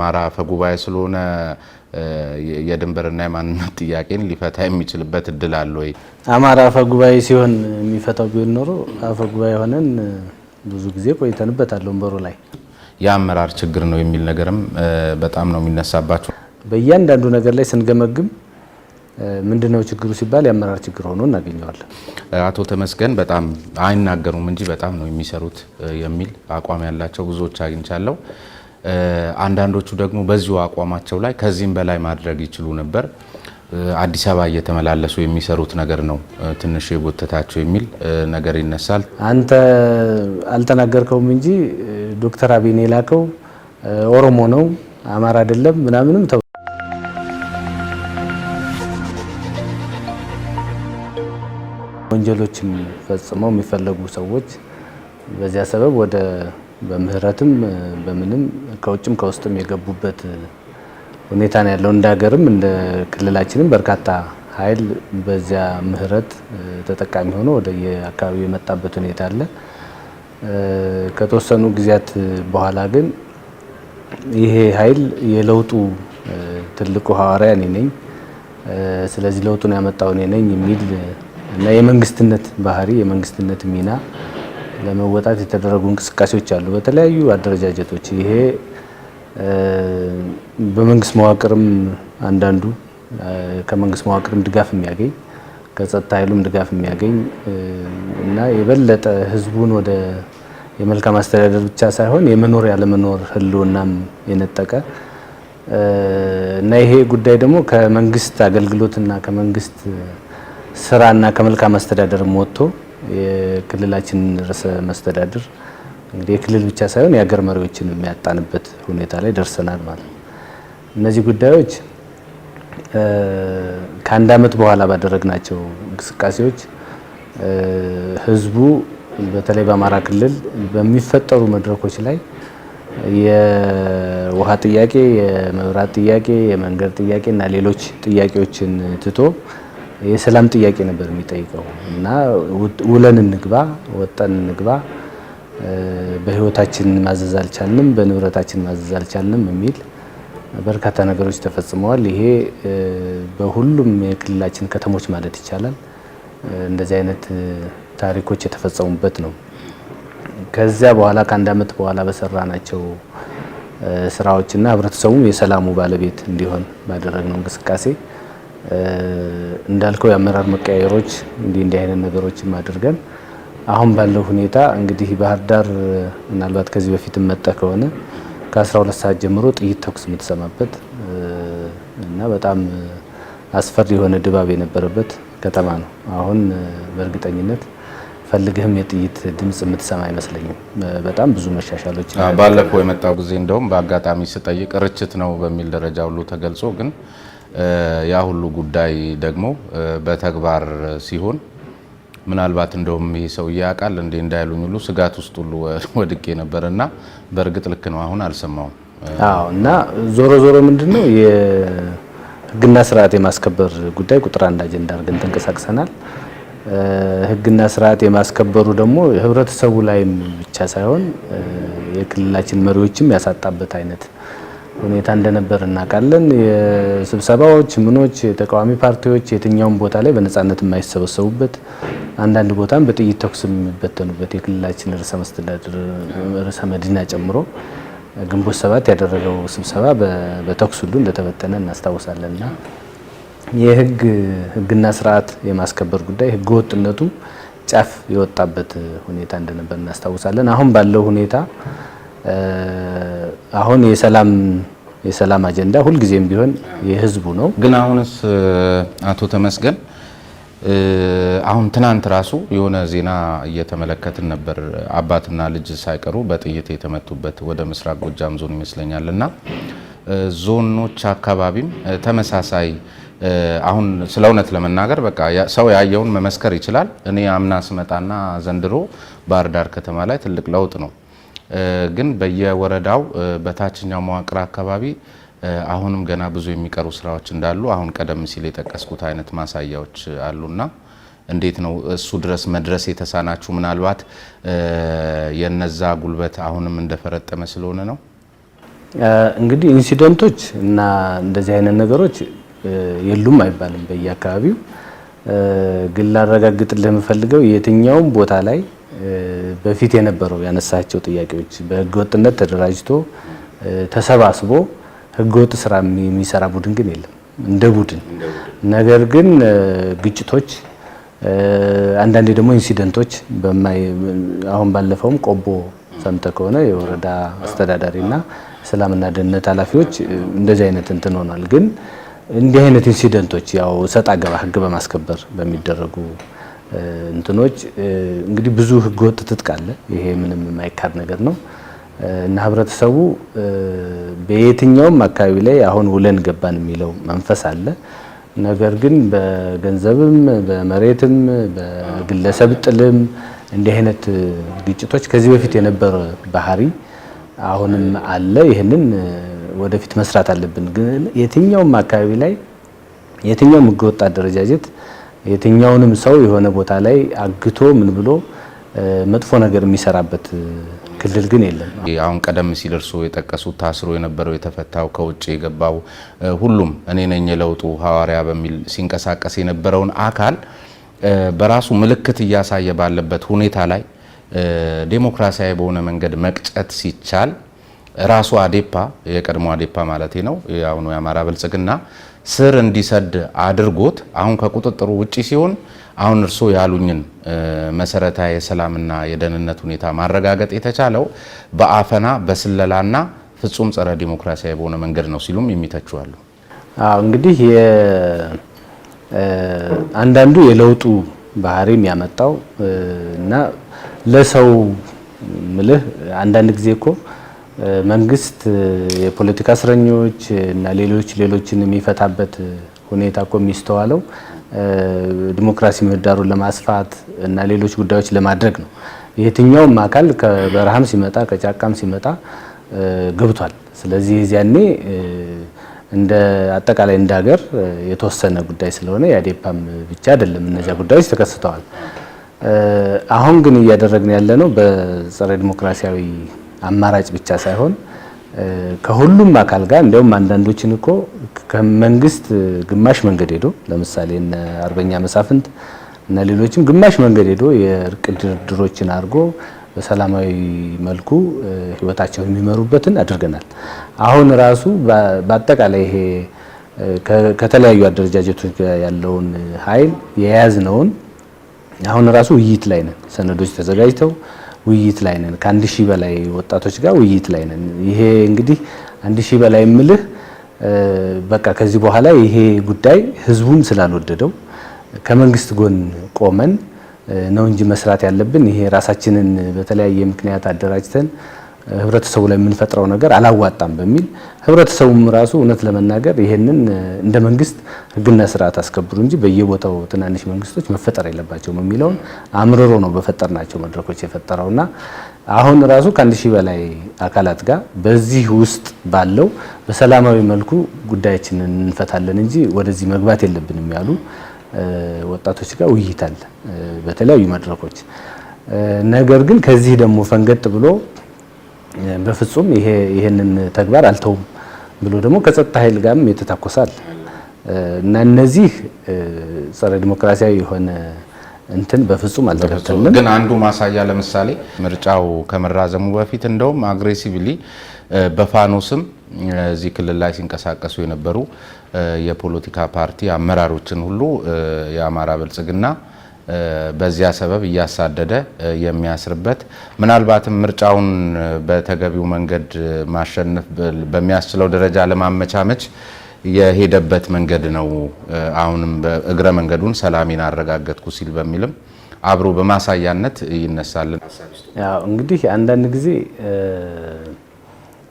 የአማራ አፈጉባኤ ስለሆነ የድንበርና የማንነት ጥያቄን ሊፈታ የሚችልበት እድል አለ ወይ? አማራ አፈጉባኤ ሲሆን የሚፈታው ቢሆን ኖሮ አፈጉባኤ ሆነን ብዙ ጊዜ ቆይተንበታል ወንበሩ ላይ። የአመራር ችግር ነው የሚል ነገርም በጣም ነው የሚነሳባቸው። በእያንዳንዱ ነገር ላይ ስንገመግም ምንድነው ችግሩ ሲባል የአመራር ችግር ሆኖ እናገኘዋለን። አቶ ተመስገን በጣም አይናገሩም እንጂ በጣም ነው የሚሰሩት የሚል አቋም ያላቸው ብዙዎች አግኝቻለሁ። አንዳንዶቹ ደግሞ በዚሁ አቋማቸው ላይ ከዚህም በላይ ማድረግ ይችሉ ነበር፣ አዲስ አበባ እየተመላለሱ የሚሰሩት ነገር ነው ትንሽ የጎተታቸው የሚል ነገር ይነሳል። አንተ አልተናገርከውም እንጂ ዶክተር አብይ የላከው ኦሮሞ ነው አማራ አይደለም ምናምንም ወንጀሎችን ፈጽመው የሚፈለጉ ሰዎች በዚያ ሰበብ ወደ በምህረትም በምንም ከውጭም ከውስጥም የገቡበት ሁኔታ ነው ያለው። እንደ ሀገርም እንደ ክልላችንም በርካታ ኃይል በዚያ ምህረት ተጠቃሚ ሆኖ ወደ የአካባቢው የመጣበት ሁኔታ አለ። ከተወሰኑ ጊዜያት በኋላ ግን ይሄ ኃይል የለውጡ ትልቁ ሐዋርያ እኔ ነኝ፣ ስለዚህ ለውጡን ያመጣው እኔ ነኝ የሚል እና የመንግስትነት ባህሪ የመንግስትነት ሚና ለመወጣት የተደረጉ እንቅስቃሴዎች አሉ በተለያዩ አደረጃጀቶች። ይሄ በመንግስት መዋቅርም አንዳንዱ ከመንግስት መዋቅርም ድጋፍ የሚያገኝ ከጸጥታ ኃይሉም ድጋፍ የሚያገኝ እና የበለጠ ህዝቡን ወደ የመልካም አስተዳደር ብቻ ሳይሆን የመኖር ያለመኖር ህልውናም የነጠቀ እና ይሄ ጉዳይ ደግሞ ከመንግስት አገልግሎትና ከመንግስት ስራና ከመልካም አስተዳደር ወጥቶ የክልላችን ርዕሰ መስተዳድር እንግዲህ የክልል ብቻ ሳይሆን የሀገር መሪዎችን የሚያጣንበት ሁኔታ ላይ ደርሰናል ማለት ነው። እነዚህ ጉዳዮች ከአንድ ዓመት በኋላ ባደረግናቸው እንቅስቃሴዎች ህዝቡ በተለይ በአማራ ክልል በሚፈጠሩ መድረኮች ላይ የውሃ ጥያቄ፣ የመብራት ጥያቄ፣ የመንገድ ጥያቄ እና ሌሎች ጥያቄዎችን ትቶ የሰላም ጥያቄ ነበር የሚጠይቀው እና ውለን እንግባ ወጠን እንግባ፣ በህይወታችን ማዘዝ አልቻልንም፣ በንብረታችን ማዘዝ አልቻልንም የሚል በርካታ ነገሮች ተፈጽመዋል። ይሄ በሁሉም የክልላችን ከተሞች ማለት ይቻላል እንደዚህ አይነት ታሪኮች የተፈጸሙበት ነው። ከዚያ በኋላ ከአንድ ዓመት በኋላ በሰራናቸው ስራዎችና ህብረተሰቡም የሰላሙ ባለቤት እንዲሆን ባደረግነው እንቅስቃሴ እንዳልከው የአመራር መቀያየሮች እንዲህ አይነት ነገሮችን አድርገን አሁን ባለው ሁኔታ እንግዲህ ባህር ዳር ምናልባት ከዚህ በፊት መጣ ከሆነ ከ12 ሰዓት ጀምሮ ጥይት ተኩስ የምትሰማበት እና በጣም አስፈሪ የሆነ ድባብ የነበረበት ከተማ ነው። አሁን በእርግጠኝነት ፈልግህም የጥይት ድምጽ የምትሰማ አይመስለኝም። በጣም ብዙ መሻሻሎች ባለፈው የመጣው ጊዜ እንደውም በአጋጣሚ ስጠይቅ ርችት ነው በሚል ደረጃ ሁሉ ተገልጾ ግን ያ ሁሉ ጉዳይ ደግሞ በተግባር ሲሆን ምናልባት እንደውም ይሄ ሰው ያቃል እንዴ እንዳይሉኝ ሁሉ ስጋት ውስጥ ሁሉ ወድቄ ነበርና በእርግጥ ልክ ነው አሁን አልሰማውም። አዎ እና ዞሮ ዞሮ ምንድነው የህግና ስርዓት የማስከበር ጉዳይ ቁጥር አንድ አጀንዳ አድርገን ተንቀሳቅሰናል። ህግና ስርዓት የማስከበሩ ደግሞ ህብረተሰቡ ላይም ብቻ ሳይሆን የክልላችን መሪዎችም ያሳጣበት አይነት ሁኔታ እንደነበር እናውቃለን። የስብሰባዎች ምኖች የተቃዋሚ ፓርቲዎች የትኛውም ቦታ ላይ በነጻነት የማይሰበሰቡበት አንዳንድ ቦታም በጥይት ተኩስ የሚበተኑበት የክልላችን ርዕሰ መስተዳድር ርዕሰ መዲና ጨምሮ ግንቦት 7 ያደረገው ስብሰባ በተኩስ ሁሉ እንደተበተነ እናስታውሳለንና የህግና ስርዓት የማስከበር ጉዳይ ህገ ወጥነቱ ጫፍ የወጣበት ሁኔታ እንደነበር እናስታውሳለን። አሁን ባለው ሁኔታ አሁን የሰላም አጀንዳ ሁልጊዜም ቢሆን የህዝቡ ነው። ግን አሁንስ አቶ ተመስገን አሁን ትናንት ራሱ የሆነ ዜና እየተመለከትን ነበር። አባትና ልጅ ሳይቀሩ በጥይት የተመቱበት ወደ ምስራቅ ጎጃም ዞን ይመስለኛልና ዞኖች አካባቢም ተመሳሳይ አሁን ስለ እውነት ለመናገር በቃ ሰው ያየውን መመስከር ይችላል። እኔ አምና ስመጣና ዘንድሮ ባህር ዳር ከተማ ላይ ትልቅ ለውጥ ነው። ግን በየወረዳው በታችኛው መዋቅር አካባቢ አሁንም ገና ብዙ የሚቀሩ ስራዎች እንዳሉ አሁን ቀደም ሲል የጠቀስኩት አይነት ማሳያዎች አሉና እንዴት ነው እሱ ድረስ መድረስ የተሳናችሁ? ምናልባት የነዛ ጉልበት አሁንም እንደፈረጠመ ስለሆነ ነው። እንግዲህ ኢንሲደንቶች እና እንደዚህ አይነት ነገሮች የሉም አይባልም በየአካባቢው። ግን ላረጋግጥልህ የምፈልገው የትኛውም ቦታ ላይ በፊት የነበረው ያነሳቸው ጥያቄዎች በህገወጥነት ተደራጅቶ ተሰባስቦ ህገወጥ ስራ የሚሰራ ቡድን ግን የለም እንደ ቡድን። ነገር ግን ግጭቶች፣ አንዳንዴ ደግሞ ኢንሲደንቶች አሁን ባለፈውም ቆቦ ሰምተህ ከሆነ የወረዳ አስተዳዳሪና ሰላምና ደህንነት ኃላፊዎች እንደዚህ አይነት እንትን ሆኗል። ግን እንዲህ አይነት ኢንሲደንቶች ያው ሰጣ ገባ ህግ በማስከበር በሚደረጉ እንትኖች እንግዲህ ብዙ ህገወጥ ትጥቅ አለ። ይሄ ምንም የማይካድ ነገር ነው እና ህብረተሰቡ በየትኛውም አካባቢ ላይ አሁን ውለን ገባን የሚለው መንፈስ አለ። ነገር ግን በገንዘብም በመሬትም በግለሰብ ጥልም እንዲህ አይነት ግጭቶች ከዚህ በፊት የነበረ ባህሪ አሁንም አለ። ይሄንን ወደፊት መስራት አለብን። ግን የትኛውም አካባቢ ላይ የትኛውም ህገወጥ አደረጃጀት የትኛውንም ሰው የሆነ ቦታ ላይ አግቶ ምን ብሎ መጥፎ ነገር የሚሰራበት ክልል ግን የለም። አሁን ቀደም ሲል እርሶ የጠቀሱት ታስሮ የነበረው የተፈታው ከውጭ የገባው ሁሉም እኔ ነኝ የለውጡ ሐዋርያ በሚል ሲንቀሳቀስ የነበረውን አካል በራሱ ምልክት እያሳየ ባለበት ሁኔታ ላይ ዴሞክራሲያዊ በሆነ መንገድ መቅጨት ሲቻል ራሱ አዴፓ የቀድሞ አዴፓ ማለት ነው የአሁኑ የአማራ ብልጽግና ስር እንዲሰድ አድርጎት አሁን ከቁጥጥሩ ውጪ ሲሆን አሁን እርሶ ያሉኝን መሰረታዊ የሰላምና የደህንነት ሁኔታ ማረጋገጥ የተቻለው በአፈና በስለላና ፍጹም ጸረ ዲሞክራሲያዊ በሆነ መንገድ ነው ሲሉም የሚተቹ አሉ። እንግዲህ አንዳንዱ የለውጡ ባህሪም ያመጣው እና ለሰው ምልህ አንዳንድ ጊዜ እኮ መንግስት የፖለቲካ እስረኞች እና ሌሎችን የሚፈታበት ሁኔታ እኮ የሚስተዋለው ዲሞክራሲ ምህዳሩን ለማስፋት እና ሌሎች ጉዳዮች ለማድረግ ነው። የትኛውም አካል ከበረሃም ሲመጣ ከጫካም ሲመጣ ገብቷል። ስለዚህ የዚያኔ እንደ አጠቃላይ እንደ ሀገር የተወሰነ ጉዳይ ስለሆነ የአዴፓም ብቻ አይደለም እነዚያ ጉዳዮች ተከስተዋል። አሁን ግን እያደረግን ያለነው በጸረ ዲሞክራሲያዊ አማራጭ ብቻ ሳይሆን ከሁሉም አካል ጋር እንደውም አንዳንዶችን እኮ ከመንግስት ግማሽ መንገድ ሄዶ ለምሳሌ እነ አርበኛ መሳፍንት እና ሌሎችም ግማሽ መንገድ ሄዶ የእርቅ ድርድሮችን አድርጎ በሰላማዊ መልኩ ህይወታቸውን የሚመሩበትን አድርገናል። አሁን ራሱ በአጠቃላይ ይሄ ከተለያዩ አደረጃጀቶች ጋር ያለውን ኃይል የያዝነውን አሁን ራሱ ውይይት ላይ ነን። ሰነዶች ተዘጋጅተው ውይይት ላይ ነን። ከ1000 በላይ ወጣቶች ጋር ውይይት ላይ ነን። ይሄ እንግዲህ 1000 በላይ ምልህ በቃ ከዚህ በኋላ ይሄ ጉዳይ ህዝቡም ስላልወደደው ከመንግስት ጎን ቆመን ነው እንጂ መስራት ያለብን ይሄ ራሳችንን በተለያየ ምክንያት አደራጅተን ህብረተሰቡ ላይ የምንፈጥረው ነገር አላዋጣም በሚል ህብረተሰቡም ራሱ እውነት ለመናገር ይሄንን እንደ መንግስት ህግና ስርዓት አስከብሩ እንጂ በየቦታው ትናንሽ መንግስቶች መፈጠር የለባቸውም የሚለውን አምርሮ ነው በፈጠርናቸው መድረኮች የፈጠረውና አሁን ራሱ ከ1000 በላይ አካላት ጋር በዚህ ውስጥ ባለው በሰላማዊ መልኩ ጉዳያችንን እንፈታለን እንጂ ወደዚህ መግባት የለብንም ያሉ ወጣቶች ጋር ውይይት አለ በተለያዩ መድረኮች። ነገር ግን ከዚህ ደግሞ ፈንገጥ ብሎ በፍጹም ይሄንን ተግባር አልተውም ብሎ ደግሞ ከጸጥታ ኃይል ጋርም የተታኮሳል እና እነዚህ ጸረ ዲሞክራሲያዊ የሆነ እንትን በፍጹም አልተከተልንም። ግን አንዱ ማሳያ ለምሳሌ ምርጫው ከመራዘሙ በፊት እንደውም አግሬሲቭሊ በፋኖስም እዚህ ክልል ላይ ሲንቀሳቀሱ የነበሩ የፖለቲካ ፓርቲ አመራሮችን ሁሉ የአማራ ብልጽግና በዚያ ሰበብ እያሳደደ የሚያስርበት ምናልባትም ምርጫውን በተገቢው መንገድ ማሸነፍ በሚያስችለው ደረጃ ለማመቻመች የሄደበት መንገድ ነው። አሁንም በእግረ መንገዱን ሰላሜን አረጋገጥኩ ሲል በሚልም አብሮ በማሳያነት ይነሳል። ያው እንግዲህ አንዳንድ ጊዜ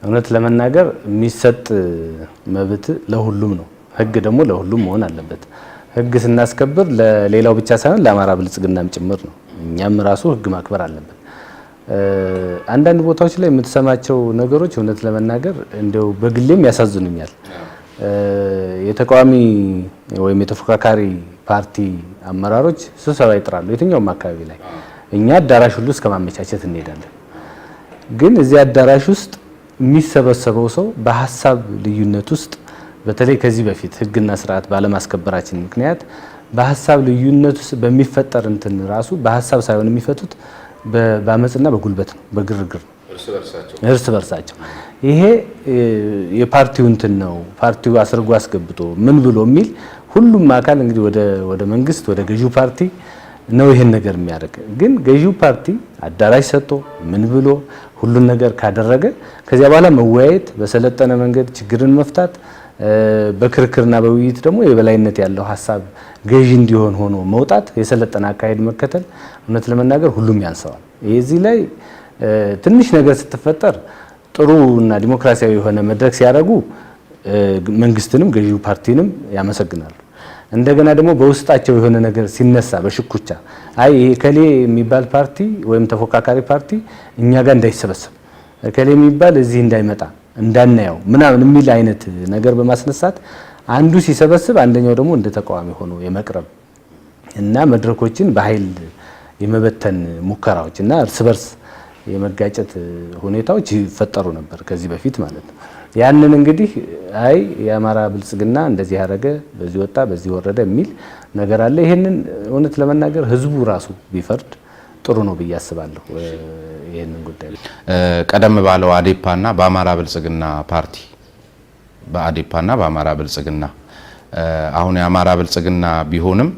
እውነት ለመናገር የሚሰጥ መብት ለሁሉም ነው። ህግ ደግሞ ለሁሉም መሆን አለበት። ህግ ስናስከብር ለሌላው ብቻ ሳይሆን ለአማራ ብልጽግናም ጭምር ነው። እኛም ራሱ ህግ ማክበር አለበት። አንዳንድ ቦታዎች ላይ የምትሰማቸው ነገሮች እውነት ለመናገር እንደው በግሌም ያሳዝኑኛል። የተቃዋሚ ወይም የተፎካካሪ ፓርቲ አመራሮች ስብሰባ ይጥራሉ የትኛውም አካባቢ ላይ። እኛ አዳራሽ ሁሉ እስከ ማመቻቸት እንሄዳለን። ግን እዚህ አዳራሽ ውስጥ የሚሰበሰበው ሰው በሀሳብ ልዩነት ውስጥ በተለይ ከዚህ በፊት ህግና ስርዓት ባለማስከበራችን ምክንያት በሀሳብ ልዩነት ውስጥ በሚፈጠር እንትን ራሱ በሀሳብ ሳይሆን የሚፈቱት በአመጽና በጉልበት ነው፣ በግርግር ነው፣ እርስ በርሳቸው። ይሄ የፓርቲው እንትን ነው። ፓርቲው አስርጎ አስገብቶ ምን ብሎ የሚል ሁሉም አካል እንግዲህ ወደ መንግስት ወደ ገዢው ፓርቲ ነው ይሄን ነገር የሚያደርግ። ግን ገዢው ፓርቲ አዳራሽ ሰጥቶ ምን ብሎ ሁሉን ነገር ካደረገ ከዚያ በኋላ መወያየት፣ በሰለጠነ መንገድ ችግርን መፍታት፣ በክርክርና በውይይት ደግሞ የበላይነት ያለው ሀሳብ ገዢ እንዲሆን ሆኖ መውጣት፣ የሰለጠነ አካሄድ መከተል እውነት ለመናገር ሁሉም ያንሰዋል። እዚህ ላይ ትንሽ ነገር ስትፈጠር ጥሩ እና ዲሞክራሲያዊ የሆነ መድረክ ሲያደርጉ መንግስትንም ገዢው ፓርቲንም ያመሰግናሉ። እንደገና ደግሞ በውስጣቸው የሆነ ነገር ሲነሳ በሽኩቻ አይ ይሄ ከሌ የሚባል ፓርቲ ወይም ተፎካካሪ ፓርቲ እኛ ጋር እንዳይሰበሰብ ከሌ የሚባል እዚህ እንዳይመጣ እንዳናየው ምናምን የሚል አይነት ነገር በማስነሳት አንዱ ሲሰበስብ አንደኛው ደግሞ እንደ ተቃዋሚ ሆኖ የመቅረብ እና መድረኮችን በኃይል የመበተን ሙከራዎች እና እርስ በርስ የመጋጨት ሁኔታዎች ይፈጠሩ ነበር ከዚህ በፊት ማለት ነው። ያንን እንግዲህ አይ የአማራ ብልጽግና እንደዚህ ያደረገ በዚህ ወጣ በዚህ ወረደ የሚል ነገር አለ። ይሄንን እውነት ለመናገር ህዝቡ ራሱ ቢፈርድ ጥሩ ነው ብዬ አስባለሁ። ይሄንን ጉዳይ ቀደም ባለው አዴፓና በአማራ ብልጽግና ፓርቲ በአዴፓና በአማራ ብልጽግና አሁን የአማራ ብልጽግና ቢሆንም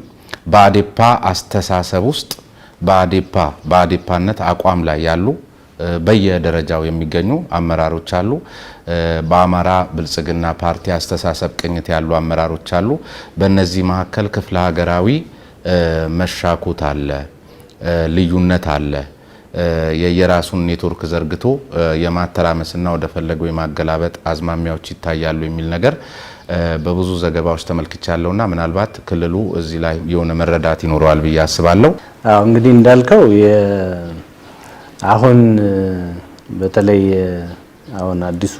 በአዴፓ አስተሳሰብ ውስጥ በአዴፓነት አቋም ላይ ያሉ በየደረጃው የሚገኙ አመራሮች አሉ። በአማራ ብልጽግና ፓርቲ አስተሳሰብ ቅኝት ያሉ አመራሮች አሉ። በእነዚህ መካከል ክፍለ ሀገራዊ መሻኮት አለ፣ ልዩነት አለ። የየራሱን ኔትወርክ ዘርግቶ የማተራመስና ወደ ፈለገው የማገላበጥ አዝማሚያዎች ይታያሉ የሚል ነገር በብዙ ዘገባዎች ተመልክቻለሁና ምናልባት ክልሉ እዚህ ላይ የሆነ መረዳት ይኖረዋል ብዬ አስባለሁ። እንግዲህ እንዳልከው አሁን በተለይ አሁን አዲሱ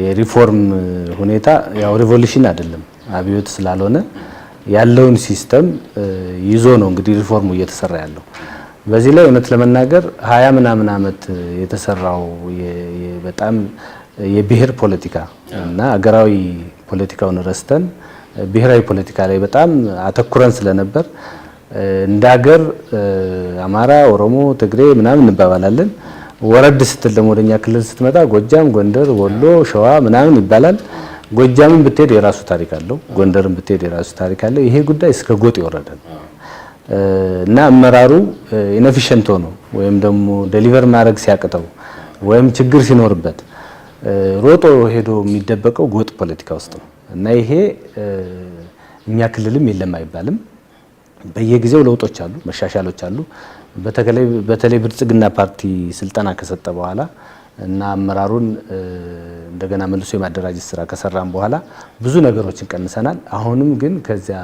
የሪፎርም ሁኔታ ያው ሪቮሉሽን አይደለም አብዮት ስላልሆነ ያለውን ሲስተም ይዞ ነው እንግዲህ ሪፎርሙ እየተሰራ ያለው። በዚህ ላይ እውነት ለመናገር 20 ምናምን ዓመት የተሰራው በጣም የብሔር ፖለቲካ እና አገራዊ ፖለቲካውን ረስተን ብሔራዊ ፖለቲካ ላይ በጣም አተኩረን ስለነበር እንደ ሀገር አማራ፣ ኦሮሞ፣ ትግሬ ምናምን እንባባላለን። ወረድ ስትል ደግሞ ወደኛ ክልል ስትመጣ ጎጃም፣ ጎንደር፣ ወሎ፣ ሸዋ ምናምን ይባላል። ጎጃምን ብትሄድ የራሱ ታሪክ አለው፣ ጎንደርን ብትሄድ የራሱ ታሪክ አለው። ይሄ ጉዳይ እስከ ጎጥ የወረደ ነው እና አመራሩ ኢነፊሽንት ሆኖ ወይም ደግሞ ዴሊቨር ማድረግ ሲያቅተው ወይም ችግር ሲኖርበት ሮጦ ሄዶ የሚደበቀው ጎጥ ፖለቲካ ውስጥ ነው እና ይሄ እኛ ክልልም የለም አይባልም። በየጊዜው ለውጦች አሉ፣ መሻሻሎች አሉ። በተለይ ብልጽግና ፓርቲ ስልጠና ከሰጠ በኋላ እና አመራሩን እንደገና መልሶ የማደራጀት ስራ ከሰራን በኋላ ብዙ ነገሮችን ቀንሰናል። አሁንም ግን ከዚያ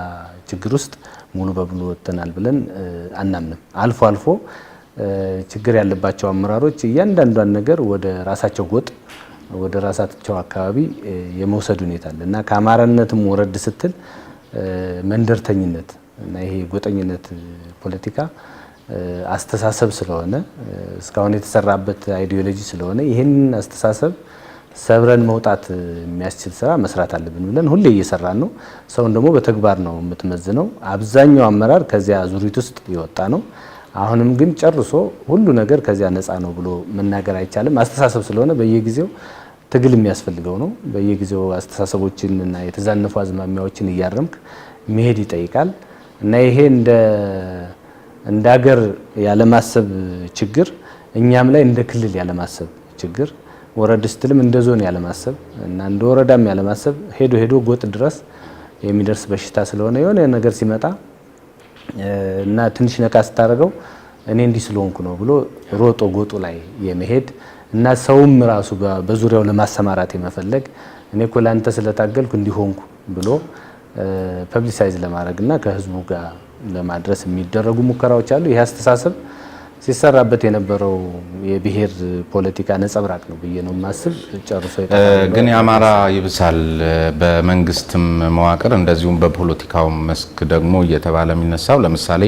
ችግር ውስጥ ሙሉ በሙሉ ወጥተናል ብለን አናምንም። አልፎ አልፎ ችግር ያለባቸው አመራሮች እያንዳንዷን ነገር ወደ ራሳቸው ጎጥ ወደ ራሳቸው አካባቢ የመውሰድ ሁኔታ አለ እና ከአማራነትም ወረድ ስትል መንደርተኝነት እና ይሄ ጎጠኝነት ፖለቲካ አስተሳሰብ ስለሆነ እስካሁን የተሰራበት አይዲዮሎጂ ስለሆነ ይህንን አስተሳሰብ ሰብረን መውጣት የሚያስችል ስራ መስራት አለብን ብለን ሁሌ እየሰራን ነው። ሰውን ደግሞ በተግባር ነው የምትመዝነው። አብዛኛው አመራር ከዚያ ዙሪት ውስጥ የወጣ ነው። አሁንም ግን ጨርሶ ሁሉ ነገር ከዚያ ነፃ ነው ብሎ መናገር አይቻልም። አስተሳሰብ ስለሆነ በየጊዜው ትግል የሚያስፈልገው ነው። በየጊዜው አስተሳሰቦችን እና የተዛነፉ አዝማሚያዎችን እያረምክ መሄድ ይጠይቃል እና ይሄ እንደ ሀገር ያለማሰብ ችግር፣ እኛም ላይ እንደ ክልል ያለማሰብ ችግር፣ ወረድ ስትልም እንደ ዞን ያለማሰብ እና እንደ ወረዳም ያለማሰብ ሄዶ ጎጥ ድረስ የሚደርስ በሽታ ስለሆነ የሆነ ነገር ሲመጣ እና ትንሽ ነካ ስታደርገው እኔ እንዲህ ስለሆንኩ ነው ብሎ ሮጦ ጎጡ ላይ የመሄድ እና ሰውም ራሱ በዙሪያው ለማሰማራት የመፈለግ እኔ እኮ ላንተ ስለታገልኩ እንዲሆንኩ ብሎ ፐብሊሳይዝ ለማድረግ እና ከህዝቡ ጋር ለማድረስ የሚደረጉ ሙከራዎች አሉ። ይህ አስተሳሰብ ሲሰራበት የነበረው የብሔር ፖለቲካ ነጸብራቅ ነው ብዬ ነው ማስብ። ጨርሶ ግን የአማራ ይብሳል በመንግስትም መዋቅር እንደዚሁም በፖለቲካው መስክ ደግሞ እየተባለ የሚነሳው ለምሳሌ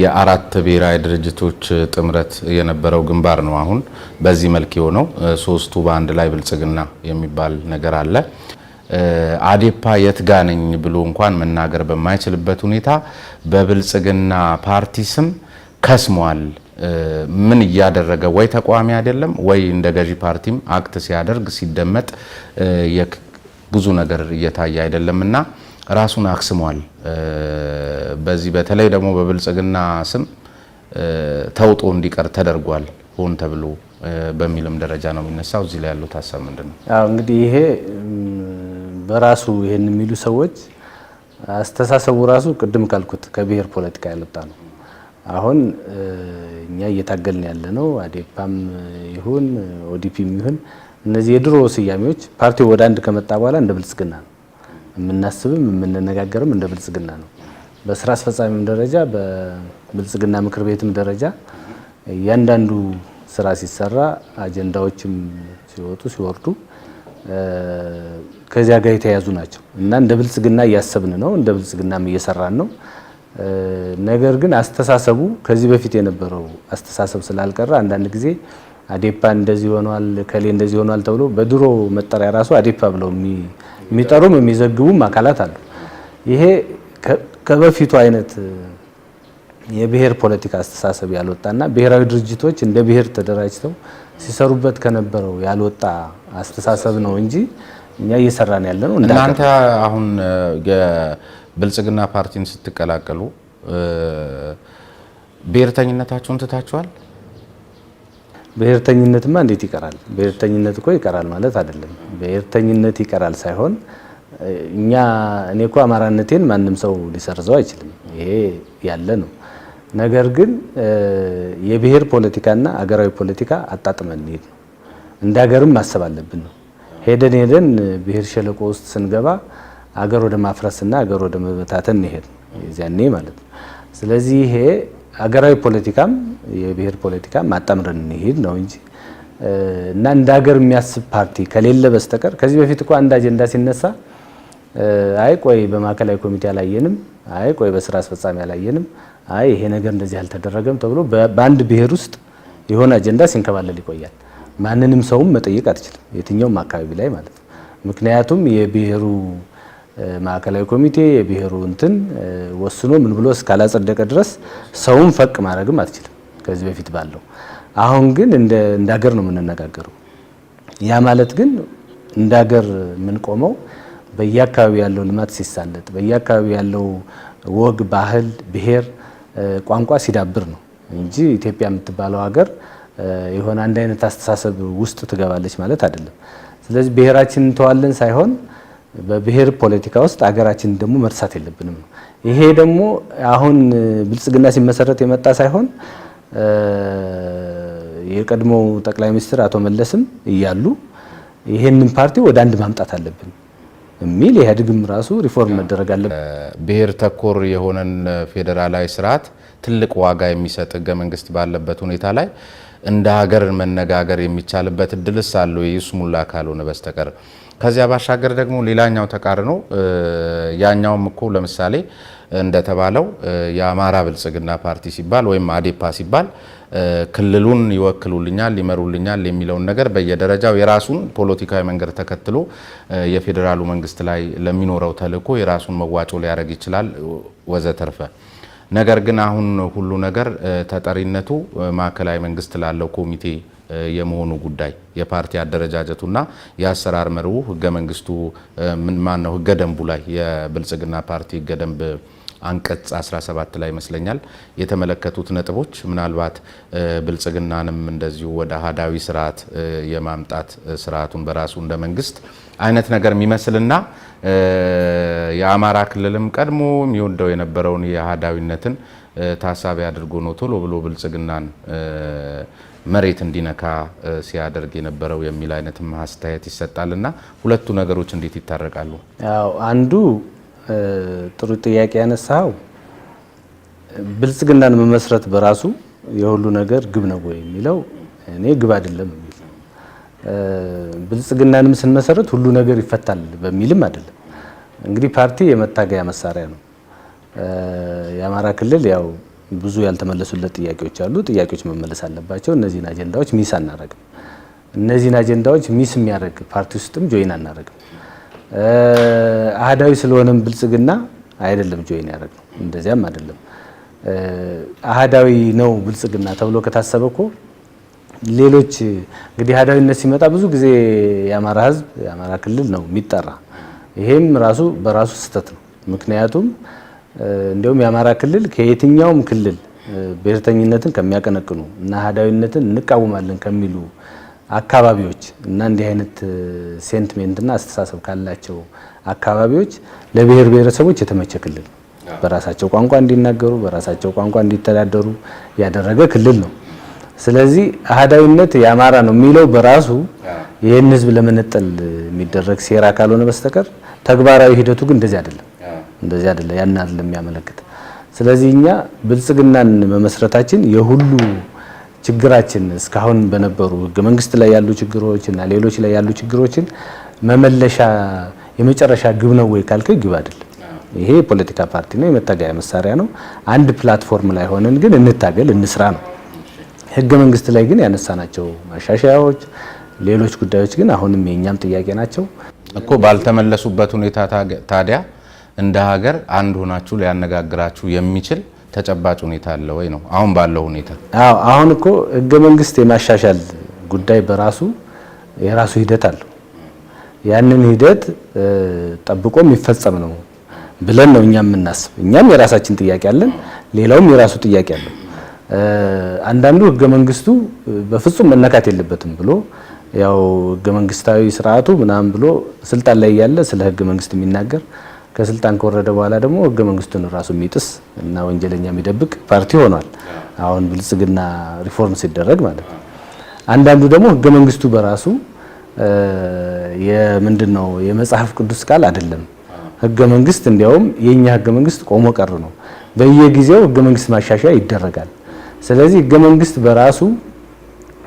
የአራት ብሔራዊ ድርጅቶች ጥምረት የነበረው ግንባር ነው አሁን በዚህ መልክ የሆነው። ሶስቱ በአንድ ላይ ብልጽግና የሚባል ነገር አለ። አዴፓ የትጋነኝ ብሎ እንኳን መናገር በማይችልበት ሁኔታ በብልጽግና ፓርቲ ስም ከስሟል። ምን እያደረገ ወይ ተቋሚ አይደለም ወይ እንደ ገዢ ፓርቲም አክት ሲያደርግ ሲደመጥ ብዙ ነገር እየታየ አይደለምና ራሱን አክስሟል። በዚህ በተለይ ደግሞ በብልጽግና ስም ተውጦ እንዲቀር ተደርጓል ሆን ተብሎ በሚልም ደረጃ ነው የሚነሳው። እዚህ ላይ ያለው ታሳብ ምንድነው? አዎ እንግዲህ ይሄ በራሱ ይሄን የሚሉ ሰዎች አስተሳሰቡ ራሱ ቅድም ካልኩት ከብሔር ፖለቲካ ያለጣ ነው። አሁን እኛ እየታገልን ያለ ነው አዴፓም ይሁን ኦዲፒም ይሁን እነዚህ የድሮ ስያሜዎች ፓርቲው ወደ አንድ ከመጣ በኋላ እንደ ብልጽግና ነው የምናስብም የምንነጋገርም እንደ ብልጽግና ነው። በስራ አስፈጻሚም ደረጃ በብልጽግና ምክር ቤትም ደረጃ እያንዳንዱ ስራ ሲሰራ አጀንዳዎችም ሲወጡ ሲወርዱ ከዚያ ጋር የተያዙ ናቸው እና እንደ ብልጽግና እያሰብን ነው፣ እንደ ብልጽግናም እየሰራን ነው። ነገር ግን አስተሳሰቡ ከዚህ በፊት የነበረው አስተሳሰብ ስላልቀረ አንዳንድ ጊዜ አዴፓ እንደዚህ ሆኗል ከሌ እንደዚህ ሆኗል ተብሎ በድሮ መጠሪያ ራሱ አዴፓ ብለው የሚጠሩም የሚዘግቡም አካላት አሉ። ይሄ ከበፊቱ አይነት የብሔር ፖለቲካ አስተሳሰብ ያልወጣና ብሔራዊ ድርጅቶች እንደ ብሔር ተደራጅተው ሲሰሩበት ከነበረው ያልወጣ አስተሳሰብ ነው እንጂ እኛ እየሰራን ያለ ነው። እናንተ አሁን የብልጽግና ፓርቲን ስትቀላቀሉ ብሔርተኝነታችሁን ትታችኋል? ብሔርተኝነትማ እንዴት ይቀራል? ብሔርተኝነት እኮ ይቀራል ማለት አይደለም። ብሔርተኝነት ይቀራል ሳይሆን እኔ እኮ አማራነቴን ማንም ሰው ሊሰርዘው አይችልም። ይሄ ያለ ነው። ነገር ግን የብሔር ፖለቲካና አገራዊ ፖለቲካ አጣጥመን እንሄድ ነው። እንደ ሀገርም ማሰብ አለብን ነው። ሄደን ብሔር ሸለቆ ውስጥ ስንገባ አገር ወደ ማፍረስና አገር ወደ መበታተን እንሄድ ያኔ ማለት ነው። ስለዚህ ይሄ አገራዊ ፖለቲካም የብሔር ፖለቲካም አጣምረን እንሄድ ነው እንጂ እና እንደ ሀገር የሚያስብ ፓርቲ ከሌለ በስተቀር ከዚህ በፊት እኮ አንድ አጀንዳ ሲነሳ አይ ቆይ በማዕከላዊ ኮሚቴ አላየንም፣ አይ ቆይ በስራ አስፈጻሚ አላየንም፣ አይ ይሄ ነገር እንደዚህ አልተደረገም ተብሎ በአንድ ብሔር ውስጥ የሆነ አጀንዳ ሲንከባለል ይቆያል። ማንንም ሰውም መጠየቅ አትችልም፣ የትኛውም አካባቢ ላይ ማለት ነው። ምክንያቱም የብሔሩ ማዕከላዊ ኮሚቴ የብሔሩ እንትን ወስኖ ምን ብሎ እስካላጸደቀ ድረስ ሰውም ፈቅ ማድረግም አትችልም ከዚህ በፊት ባለው። አሁን ግን እንደ ሀገር ነው የምንነጋገረው። ያ ማለት ግን እንደ ሀገር የምንቆመው በየአካባቢው ያለው ልማት ሲሳለጥ፣ በየአካባቢው ያለው ወግ፣ ባህል፣ ብሔር፣ ቋንቋ ሲዳብር ነው እንጂ ኢትዮጵያ የምትባለው ሀገር የሆነ አንድ አይነት አስተሳሰብ ውስጥ ትገባለች ማለት አይደለም። ስለዚህ ብሔራችንን እንተዋለን ሳይሆን በብሔር ፖለቲካ ውስጥ ሀገራችንን ደግሞ መርሳት የለብንም ነው። ይሄ ደግሞ አሁን ብልጽግና ሲመሰረት የመጣ ሳይሆን የቀድሞው ጠቅላይ ሚኒስትር አቶ መለስም እያሉ ይሄንን ፓርቲ ወደ አንድ ማምጣት አለብን የሚል ኢህአዴግም ራሱ ሪፎርም መደረግ አለበት። ብሔር ተኮር የሆነን ፌዴራላዊ ስርዓት ትልቅ ዋጋ የሚሰጥ ህገ መንግስት ባለበት ሁኔታ ላይ እንደ ሀገር መነጋገር የሚቻልበት እድልስ አለው የይስሙላ ካልሆነ በስተቀር። ከዚያ ባሻገር ደግሞ ሌላኛው ተቃርኖ ያኛውም እኮ ለምሳሌ እንደተባለው የአማራ ብልጽግና ፓርቲ ሲባል ወይም አዴፓ ሲባል ክልሉን ይወክሉልኛል ይመሩልኛል የሚለውን ነገር በየደረጃው የራሱን ፖለቲካዊ መንገድ ተከትሎ የፌዴራሉ መንግስት ላይ ለሚኖረው ተልዕኮ የራሱን መዋጮ ሊያደርግ ይችላል ወዘተርፈ። ነገር ግን አሁን ሁሉ ነገር ተጠሪነቱ ማዕከላዊ መንግስት ላለው ኮሚቴ የመሆኑ ጉዳይ የፓርቲ አደረጃጀቱና የአሰራር መርሁ ህገ መንግስቱ ማነው ህገ ደንቡ ላይ የብልጽግና ፓርቲ ህገ ደንብ አንቀጽ 17 ላይ ይመስለኛል የተመለከቱት ነጥቦች ምናልባት ብልጽግናንም እንደዚሁ ወደ አሃዳዊ ስርዓት የማምጣት ስርዓቱን በራሱ እንደ መንግስት አይነት ነገር የሚመስልና የአማራ ክልልም ቀድሞ የሚወደው የነበረውን የአሃዳዊነትን ታሳቢ አድርጎ ነው ቶሎ ብሎ ብልጽግናን መሬት እንዲነካ ሲያደርግ የነበረው የሚል አይነትም አስተያየት ይሰጣልና ሁለቱ ነገሮች እንዴት ይታረቃሉ? ያው አንዱ ጥሩ ጥያቄ ያነሳው ብልጽግናን መመስረት በራሱ የሁሉ ነገር ግብ ነው ወይ የሚለው እኔ ግብ አይደለም የሚል ብልጽግናንም ስንመሰረት ሁሉ ነገር ይፈታል በሚልም አይደለም። እንግዲህ ፓርቲ የመታገያ መሳሪያ ነው። የአማራ ክልል ያው ብዙ ያልተመለሱለት ጥያቄዎች አሉ። ጥያቄዎች መመለስ አለባቸው። እነዚህን አጀንዳዎች ሚስ አናረግም። እነዚህን አጀንዳዎች ሚስ የሚያደርግ ፓርቲ ውስጥም ጆይን አናረግም። አህዳዊ ስለሆነም ብልጽግና አይደለም ጆይን ያደረግነው፣ እንደዚያም አይደለም። አህዳዊ ነው ብልጽግና ተብሎ ከታሰበ እኮ ሌሎች እንግዲህ አህዳዊነት ሲመጣ ብዙ ጊዜ የአማራ ሕዝብ የአማራ ክልል ነው የሚጠራ። ይሄም ራሱ በራሱ ስህተት ነው። ምክንያቱም እንዲሁም የአማራ ክልል ከየትኛውም ክልል ብሔርተኝነትን ከሚያቀነቅኑ እና አህዳዊነትን እንቃወማለን ከሚሉ አካባቢዎች እና እንዲህ አይነት ሴንቲሜንትና አስተሳሰብ ካላቸው አካባቢዎች ለብሔር ብሔረሰቦች የተመቸ ክልል ነው። በራሳቸው ቋንቋ እንዲናገሩ በራሳቸው ቋንቋ እንዲተዳደሩ ያደረገ ክልል ነው። ስለዚህ አህዳዊነት የአማራ ነው የሚለው በራሱ ይህን ህዝብ ለመነጠል የሚደረግ ሴራ ካልሆነ በስተቀር ተግባራዊ ሂደቱ ግን እንደዚህ አይደለም። ያን አይደለም የሚያመለክት። ስለዚህ እኛ ብልጽግናን መመስረታችን የሁሉ ችግራችን እስካሁን በነበሩ ህገ መንግስት ላይ ያሉ ችግሮች እና ሌሎች ላይ ያሉ ችግሮችን መመለሻ የመጨረሻ ግብ ነው ወይ ካልከኝ ግብ አይደለም። ይሄ የፖለቲካ ፓርቲ ነው፣ የመታገያ መሳሪያ ነው። አንድ ፕላትፎርም ላይ ሆነን ግን እንታገል እንስራ ነው። ህገ መንግስት ላይ ግን ያነሳናቸው ማሻሻያዎች፣ ሌሎች ጉዳዮች ግን አሁንም የኛም ጥያቄ ናቸው እኮ። ባልተመለሱበት ሁኔታ ታዲያ እንደ ሀገር አንድ ሆናችሁ ሊያነጋግራችሁ የሚችል ተጨባጭ ሁኔታ አለ ወይ ነው አሁን ባለው ሁኔታ? አዎ አሁን እኮ ህገ መንግስት የማሻሻል ጉዳይ በራሱ የራሱ ሂደት አለው። ያንን ሂደት ጠብቆ የሚፈጸም ነው ብለን ነው እኛም የምናስብ። እኛም የራሳችን ጥያቄ አለን፣ ሌላውም የራሱ ጥያቄ አለው። አንዳንዱ ህገ መንግስቱ በፍጹም መነካት የለበትም ብሎ ያው ህገ መንግስታዊ ስርዓቱ ምናምን ብሎ ስልጣን ላይ ያለ ስለ ህገ መንግስት የሚናገር ከስልጣን ከወረደ በኋላ ደግሞ ህገ መንግስቱን ራሱ የሚጥስ እና ወንጀለኛ የሚደብቅ ፓርቲ ሆኗል። አሁን ብልጽግና ሪፎርም ሲደረግ ማለት ነው። አንዳንዱ ደግሞ ህገ መንግስቱ በራሱ የምንድነው የመጽሐፍ ቅዱስ ቃል አይደለም። ህገ መንግስት እንዲያውም የኛ ህገ መንግስት ቆሞ ቀር ነው። በየጊዜው ህገ መንግስት ማሻሻያ ይደረጋል። ስለዚህ ህገ መንግስት በራሱ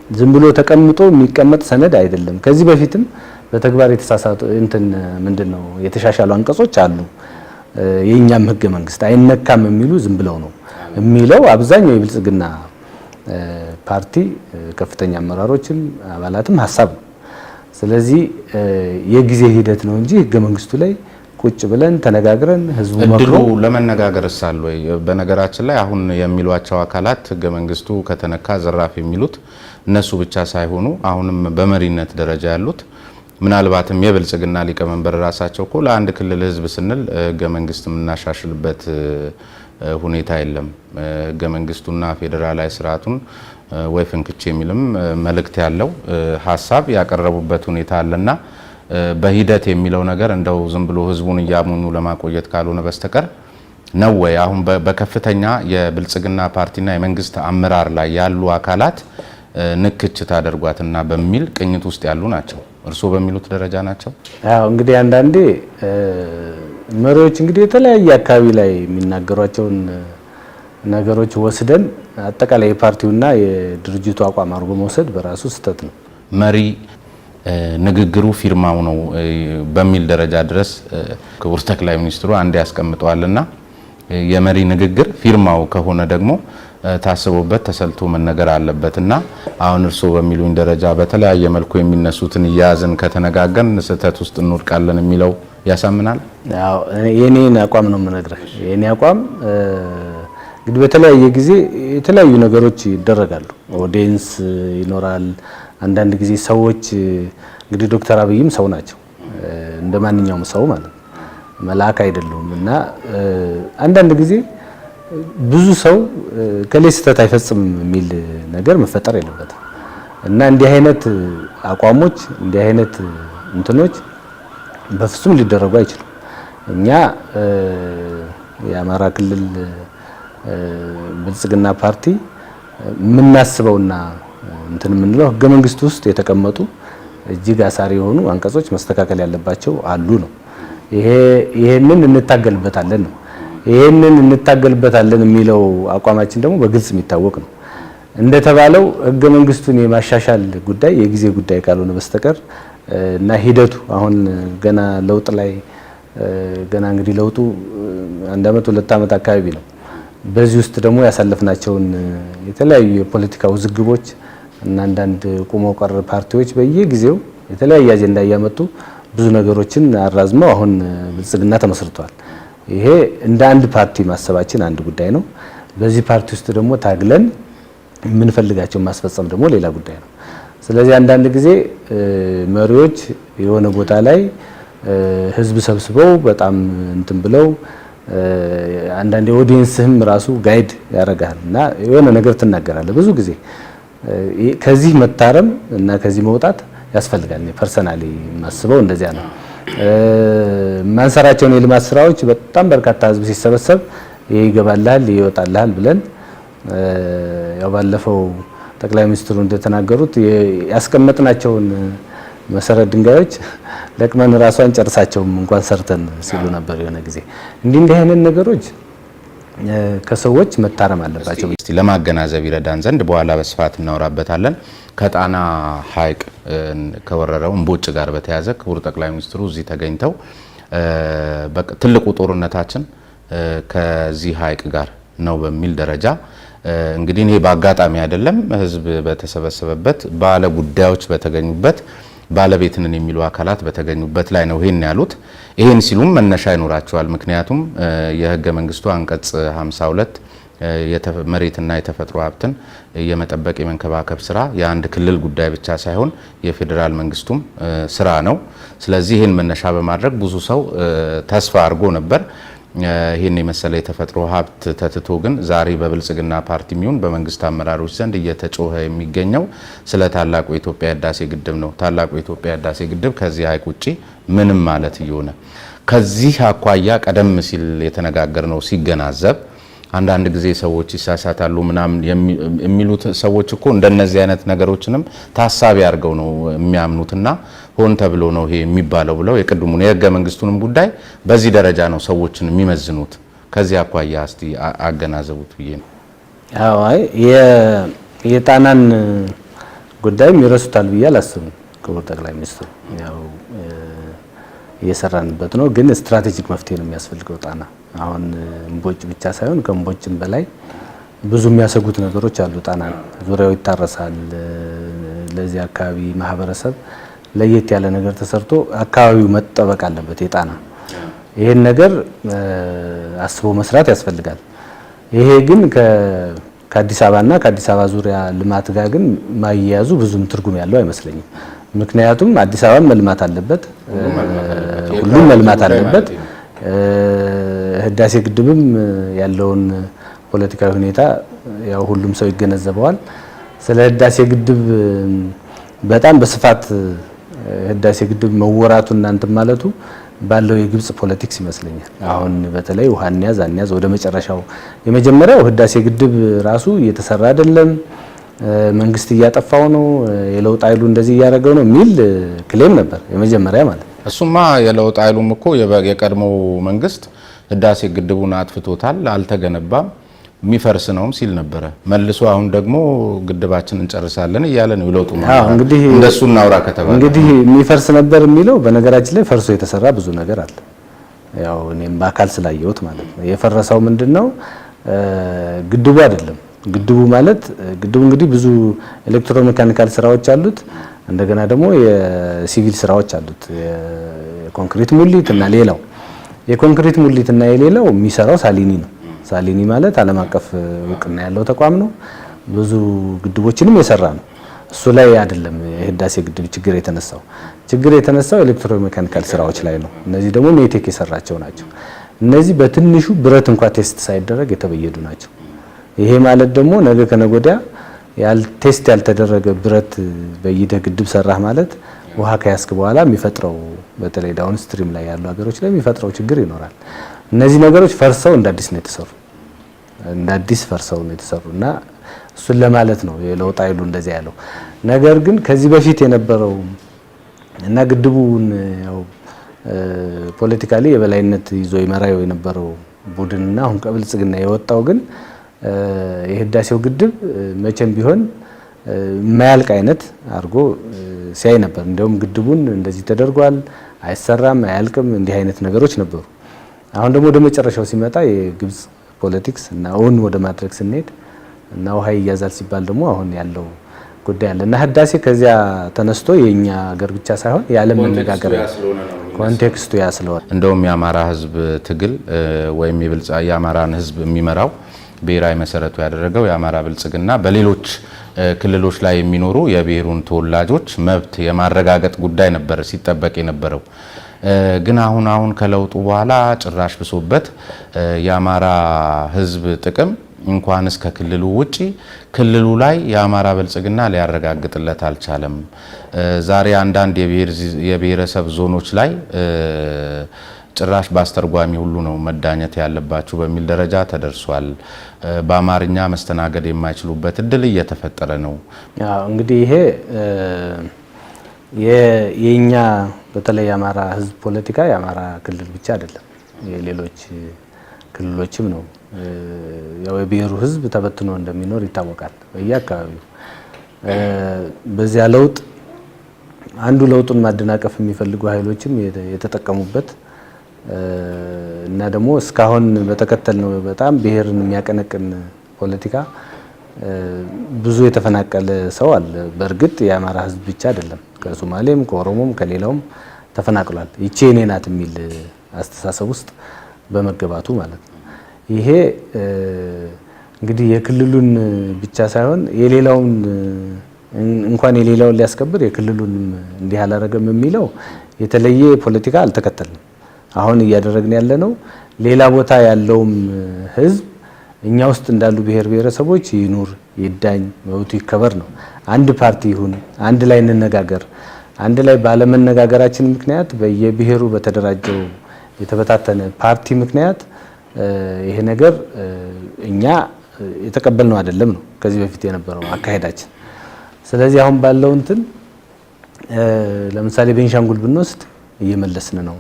ዝም ብሎ ተቀምጦ የሚቀመጥ ሰነድ አይደለም። ከዚህ በፊትም በተግባር የተሳሳቱ ምንድነው የተሻሻሉ አንቀጾች አሉ። የኛም ህገ መንግስት አይነካም የሚሉ ዝም ብለው ነው የሚለው አብዛኛው የብልጽግና ፓርቲ ከፍተኛ አመራሮችም አባላትም ሐሳብ ነው። ስለዚህ የጊዜ ሂደት ነው እንጂ ህገ መንግስቱ ላይ ቁጭ ብለን ተነጋግረን ህዝቡ እድሉ ለመነጋገር ሳል ወይ? በነገራችን ላይ አሁን የሚሏቸው አካላት ህገ መንግስቱ ከተነካ ዘራፍ የሚሉት እነሱ ብቻ ሳይሆኑ አሁንም በመሪነት ደረጃ ያሉት ምናልባትም የብልጽግና ሊቀመንበር ራሳቸው እኮ ለአንድ ክልል ህዝብ ስንል ህገ መንግስት የምናሻሽልበት ሁኔታ የለም፣ ህገ መንግስቱና ፌዴራላዊ ስርዓቱን ወይ ፍንክች የሚልም መልእክት ያለው ሀሳብ ያቀረቡበት ሁኔታ አለና በሂደት የሚለው ነገር እንደው ዝም ብሎ ህዝቡን እያሙኑ ለማቆየት ካልሆነ በስተቀር ነው ወይ? አሁን በከፍተኛ የብልጽግና ፓርቲና የመንግስት አመራር ላይ ያሉ አካላት ንክች ታደርጓትና በሚል ቅኝት ውስጥ ያሉ ናቸው። እርስዎ በሚሉት ደረጃ ናቸው? አዎ እንግዲህ አንዳንዴ መሪዎች እንግዲህ የተለያየ አካባቢ ላይ የሚናገሯቸውን ነገሮች ወስደን አጠቃላይ የፓርቲውና የድርጅቱ አቋም አድርጎ መውሰድ በራሱ ስህተት ነው። መሪ ንግግሩ ፊርማው ነው በሚል ደረጃ ድረስ ክቡር ጠቅላይ ሚኒስትሩ አንድ ያስቀምጠዋልና የመሪ ንግግር ፊርማው ከሆነ ደግሞ ታስቦበት ተሰልቶ መነገር አለበትና አሁን እርስዎ በሚሉኝ ደረጃ በተለያየ መልኩ የሚነሱትን እያያዝን ከተነጋገርን ስህተት ውስጥ እንወድቃለን የሚለው ያሳምናል? አዎ የኔን አቋም ነው የምነግርህ። የኔ አቋም እንግዲህ በተለያየ ጊዜ የተለያዩ ነገሮች ይደረጋሉ። ኦዲየንስ ይኖራል። አንዳንድ ጊዜ ሰዎች እንግዲህ ዶክተር አብይም ሰው ናቸው እንደ ማንኛውም ሰው ማለት መልአክ አይደሉም እና አንዳንድ ጊዜ ብዙ ሰው ከሌ ስህተት አይፈጽምም የሚል ነገር መፈጠር የለበትም እና እንዲህ አይነት አቋሞች እንዲህ አይነት እንትኖች በፍጹም ሊደረጉ አይችሉም። እኛ የአማራ ክልል ብልጽግና ፓርቲ የምናስበውና እንትን የምንለው ህገ መንግስት ውስጥ የተቀመጡ እጅግ አሳሪ የሆኑ አንቀጾች መስተካከል ያለባቸው አሉ ነው። ይሄንን እንታገልበታለን ነው። ይሄንን እንታገልበታለን የሚለው አቋማችን ደግሞ በግልጽ የሚታወቅ ነው። እንደተባለው ህገ መንግስቱን የማሻሻል ጉዳይ የጊዜ ጉዳይ ካልሆነ በስተቀር እና ሂደቱ አሁን ገና ለውጥ ላይ ገና እንግዲህ ለውጡ 1 አመት 2 አመት አካባቢ ነው። በዚህ ውስጥ ደግሞ ያሳለፍናቸውን የተለያዩ የፖለቲካ ውዝግቦች እና አንዳንድ ቁሞ ቀር ፓርቲዎች በየጊዜው የተለያየ አጀንዳ እያመጡ ብዙ ነገሮችን አራዝመው አሁን ብልጽግና ተመስርቷል። ይሄ እንደ አንድ ፓርቲ ማሰባችን አንድ ጉዳይ ነው። በዚህ ፓርቲ ውስጥ ደግሞ ታግለን የምንፈልጋቸው ማስፈጸም ደግሞ ሌላ ጉዳይ ነው። ስለዚህ አንዳንድ ጊዜ መሪዎች የሆነ ቦታ ላይ ህዝብ ሰብስበው በጣም እንትን ብለው አንዳንድ ኦዲየንስህም ራሱ ጋይድ ያደርጋል እና የሆነ ነገር ትናገራለህ። ብዙ ጊዜ ከዚህ መታረም እና ከዚህ መውጣት ያስፈልጋል። ፐርሰናሊ ማስበው እንደዚያ ነው። ማንሰራቸውን የልማት ስራዎች በጣም በርካታ ህዝብ ሲሰበሰብ ይሄ ይገባልሃል ይወጣልሃል ብለን ያው ባለፈው ጠቅላይ ሚኒስትሩ እንደተናገሩት ያስቀመጥናቸውን መሰረት ድንጋዮች ለቅመን ራሷን ጨርሳቸውም እንኳን ሰርተን ሲሉ ነበር የሆነ ጊዜ። እንዲህ አይነት ነገሮች ከሰዎች መታረም አለባቸው። እስቲ ለማገናዘብ ይረዳን ዘንድ በኋላ በስፋት እናወራበታለን። ከጣና ሐይቅ ከወረረው እምቦጭ ጋር በተያያዘ ክቡር ጠቅላይ ሚኒስትሩ እዚህ ተገኝተው ትልቁ ጦርነታችን ከዚህ ሐይቅ ጋር ነው በሚል ደረጃ እንግዲህ ይሄ በአጋጣሚ አይደለም፣ ህዝብ በተሰበሰበበት ባለ ጉዳዮች በተገኙበት ባለቤትንን የሚሉ አካላት በተገኙበት ላይ ነው ይሄን ያሉት። ይሄን ሲሉም መነሻ ይኖራቸዋል። ምክንያቱም የህገ መንግስቱ አንቀጽ 52 መሬትና የተፈጥሮ ሀብትን የመጠበቅ የመንከባከብ ስራ የአንድ ክልል ጉዳይ ብቻ ሳይሆን የፌዴራል መንግስቱም ስራ ነው። ስለዚህ ይሄን መነሻ በማድረግ ብዙ ሰው ተስፋ አድርጎ ነበር። ይሄን የመሰለ የተፈጥሮ ሀብት ተትቶ ግን ዛሬ በብልጽግና ፓርቲ ሚሆን በመንግስት አመራሮች ዘንድ እየተጮኸ የሚገኘው ስለ ታላቁ የኢትዮጵያ ህዳሴ ግድብ ነው። ታላቁ የኢትዮጵያ ህዳሴ ግድብ ከዚህ ሐይቅ ውጪ ምንም ማለት እየሆነ ከዚህ አኳያ ቀደም ሲል የተነጋገርነው ሲገናዘብ አንዳንድ ጊዜ ሰዎች ይሳሳታሉ ምናምን የሚሉት ሰዎች እኮ እንደነዚህ አይነት ነገሮችንም ታሳቢ አድርገው ነው የሚያምኑትና ሆን ተብሎ ነው ይሄ የሚባለው ብለው የቅድሙን የህገ መንግስቱንም ጉዳይ በዚህ ደረጃ ነው ሰዎችን የሚመዝኑት። ከዚህ አኳያ እስቲ አገናዘቡት ብዬ ነው። አዎ አይ የጣናን ጉዳይም ይረሱታል ብዬ አላስብም። ክቡር ጠቅላይ ሚኒስትሩ ያው እየሰራንበት ነው፣ ግን ስትራቴጂክ መፍትሄ ነው የሚያስፈልገው ጣና አሁን እምቦጭ ብቻ ሳይሆን ከእምቦጭም በላይ ብዙ የሚያሰጉት ነገሮች አሉ። ጣና ዙሪያው ይታረሳል። ለዚህ አካባቢ ማህበረሰብ ለየት ያለ ነገር ተሰርቶ አካባቢው መጠበቅ አለበት የጣና ይሄን ነገር አስቦ መስራት ያስፈልጋል። ይሄ ግን ከአዲስ አበባና ከአዲስ አበባ ዙሪያ ልማት ጋር ግን ማያያዙ ብዙም ትርጉም ያለው አይመስለኝም። ምክንያቱም አዲስ አበባ መልማት አለበት፣ ሁሉም መልማት አለበት። ህዳሴ ግድብም ያለውን ፖለቲካዊ ሁኔታ ያው ሁሉም ሰው ይገነዘበዋል። ስለ ህዳሴ ግድብ በጣም በስፋት ህዳሴ ግድብ መወራቱ እናንተ ማለቱ ባለው የግብጽ ፖለቲክስ ይመስለኛል። አሁን በተለይ ውሃን ያዝ ወደ መጨረሻው የመጀመሪያው ህዳሴ ግድብ ራሱ እየተሰራ አይደለም፣ መንግስት እያጠፋው ነው፣ የለውጥ ኃይሉ እንደዚህ እያደረገው ነው የሚል ክሌም ነበር የመጀመሪያ ማለት። እሱማ የለውጥ ኃይሉም እኮ የቀድሞው መንግስት ህዳሴ ግድቡን አጥፍቶታል፣ አልተገነባም፣ የሚፈርስ ነውም ሲል ነበረ። መልሶ አሁን ደግሞ ግድባችንን እንጨርሳለን እያለ ነው ለውጡ ማለት። እንግዲህ እንደሱ እናውራ ከተባለ እንግዲህ የሚፈርስ ነበር የሚለው በነገራችን ላይ ፈርሶ የተሰራ ብዙ ነገር አለ። ያው እኔም በአካል ስላየሁት ማለት ነው። የፈረሰው ምንድነው ግድቡ አይደለም። ግድቡ ማለት ግድቡ እንግዲህ ብዙ ኤሌክትሮሜካኒካል ስራዎች አሉት፣ እንደገና ደግሞ የሲቪል ስራዎች አሉት፣ የኮንክሪት ሙሊት እና ሌላው። የኮንክሪት ሙሊት እና የሌላው የሚሰራው ሳሊኒ ነው። ሳሊኒ ማለት ዓለም አቀፍ እውቅና ያለው ተቋም ነው። ብዙ ግድቦችንም የሰራ ነው። እሱ ላይ አይደለም የህዳሴ ግድብ ችግር የተነሳው ኤሌክትሮሜካኒካል ስራዎች ላይ ነው። እነዚህ ደግሞ ሜቴክ የሰራቸው ናቸው። እነዚህ በትንሹ ብረት እንኳን ቴስት ሳይደረግ የተበየዱ ናቸው። ይሄ ማለት ደግሞ ነገ ከነጎዳ ቴስት ያልተደረገ ብረት በይደህ ግድብ ሰራህ ማለት ውሃ ከያስክ በኋላ የሚፈጥረው በተለይ ዳውን ስትሪም ላይ ያሉ ሀገሮች ላይ የሚፈጥረው ችግር ይኖራል። እነዚህ ነገሮች ፈርሰው እንዳዲስ ነው የተሰሩ እና እሱን ለማለት ነው የለውጥ ኃይሉ እንደዚህ ያለው ነገር። ግን ከዚህ በፊት የነበረው እና ግድቡን ያው ፖለቲካሊ የበላይነት ይዞ ይመራው የነበረው ቡድንና አሁን ከብልጽግና የወጣው ግን የህዳሴው ግድብ መቼም ቢሆን የማያልቅ አይነት አድርጎ ሲያይ ነበር። እንደውም ግድቡን እንደዚህ ተደርጓል፣ አይሰራም፣ አያልቅም እንዲህ አይነት ነገሮች ነበሩ። አሁን ደግሞ ወደ መጨረሻው ሲመጣ የግብጽ ፖለቲክስ እና እውን ወደ ማድረግ ስንሄድ እና ውሃ ይያዛል ሲባል ደግሞ አሁን ያለው ጉዳይ አለ እና ህዳሴ ከዚያ ተነስቶ የኛ ሀገር ብቻ ሳይሆን የዓለም መነጋገሪያ ኮንቴክስቱ ያ ስለሆነ እንደውም የአማራ ህዝብ ትግል ወይም የአማራን ህዝብ የሚመራው ብሔራዊ መሰረቱ ያደረገው የአማራ ብልጽግና በሌሎች ክልሎች ላይ የሚኖሩ የብሔሩን ተወላጆች መብት የማረጋገጥ ጉዳይ ነበር ሲጠበቅ የነበረው። ግን አሁን ከለውጡ በኋላ ጭራሽ ብሶበት የአማራ ህዝብ ጥቅም እንኳንስ ከክልሉ ውጪ ክልሉ ላይ የአማራ ብልጽግና ሊያረጋግጥለት አልቻለም። ዛሬ አንዳንድ የብሔረሰብ ዞኖች ላይ ጭራሽ በአስተርጓሚ ሁሉ ነው መዳኘት ያለባችሁ በሚል ደረጃ ተደርሷል። በአማርኛ መስተናገድ የማይችሉበት እድል እየተፈጠረ ነው። እንግዲህ ይሄ የኛ በተለይ የአማራ ህዝብ ፖለቲካ የአማራ ክልል ብቻ አይደለም፣ የሌሎች ክልሎችም ነው። ያው የብሔሩ ህዝብ ተበትኖ እንደሚኖር ይታወቃል በየአካባቢው። በዚያ ለውጥ አንዱ ለውጡን ማደናቀፍ የሚፈልጉ ኃይሎችም የተጠቀሙበት እና ደግሞ እስካሁን በተከተልነው በጣም ብሔርን የሚያቀነቅን ፖለቲካ ብዙ የተፈናቀለ ሰው አለ። በእርግጥ የአማራ ህዝብ ብቻ አይደለም፣ ከሶማሌም ከኦሮሞም ከሌላውም ተፈናቅሏል። ይቺ የኔ ናት የሚል አስተሳሰብ ውስጥ በመገባቱ ማለት ነው። ይሄ እንግዲህ የክልሉን ብቻ ሳይሆን የሌላውን እንኳን የሌላውን ሊያስከብር የክልሉን እንዲህ አላረገም የሚለው የተለየ ፖለቲካ አልተከተልንም። አሁን እያደረግን ያለነው ሌላ ቦታ ያለውም ህዝብ እኛ ውስጥ እንዳሉ ብሔር ብሔረሰቦች ይኑር፣ ይዳኝ፣ መብቱ ይከበር ነው። አንድ ፓርቲ ይሁን፣ አንድ ላይ እንነጋገር። አንድ ላይ ባለመነጋገራችን ምክንያት በየብሔሩ በተደራጀው የተበታተነ ፓርቲ ምክንያት ይሄ ነገር እኛ የተቀበልነው አይደለም ነው ከዚህ በፊት የነበረው አካሄዳችን። ስለዚህ አሁን ባለው እንትን ለምሳሌ ቤንሻንጉል ብንወስድ እየመለስን ነው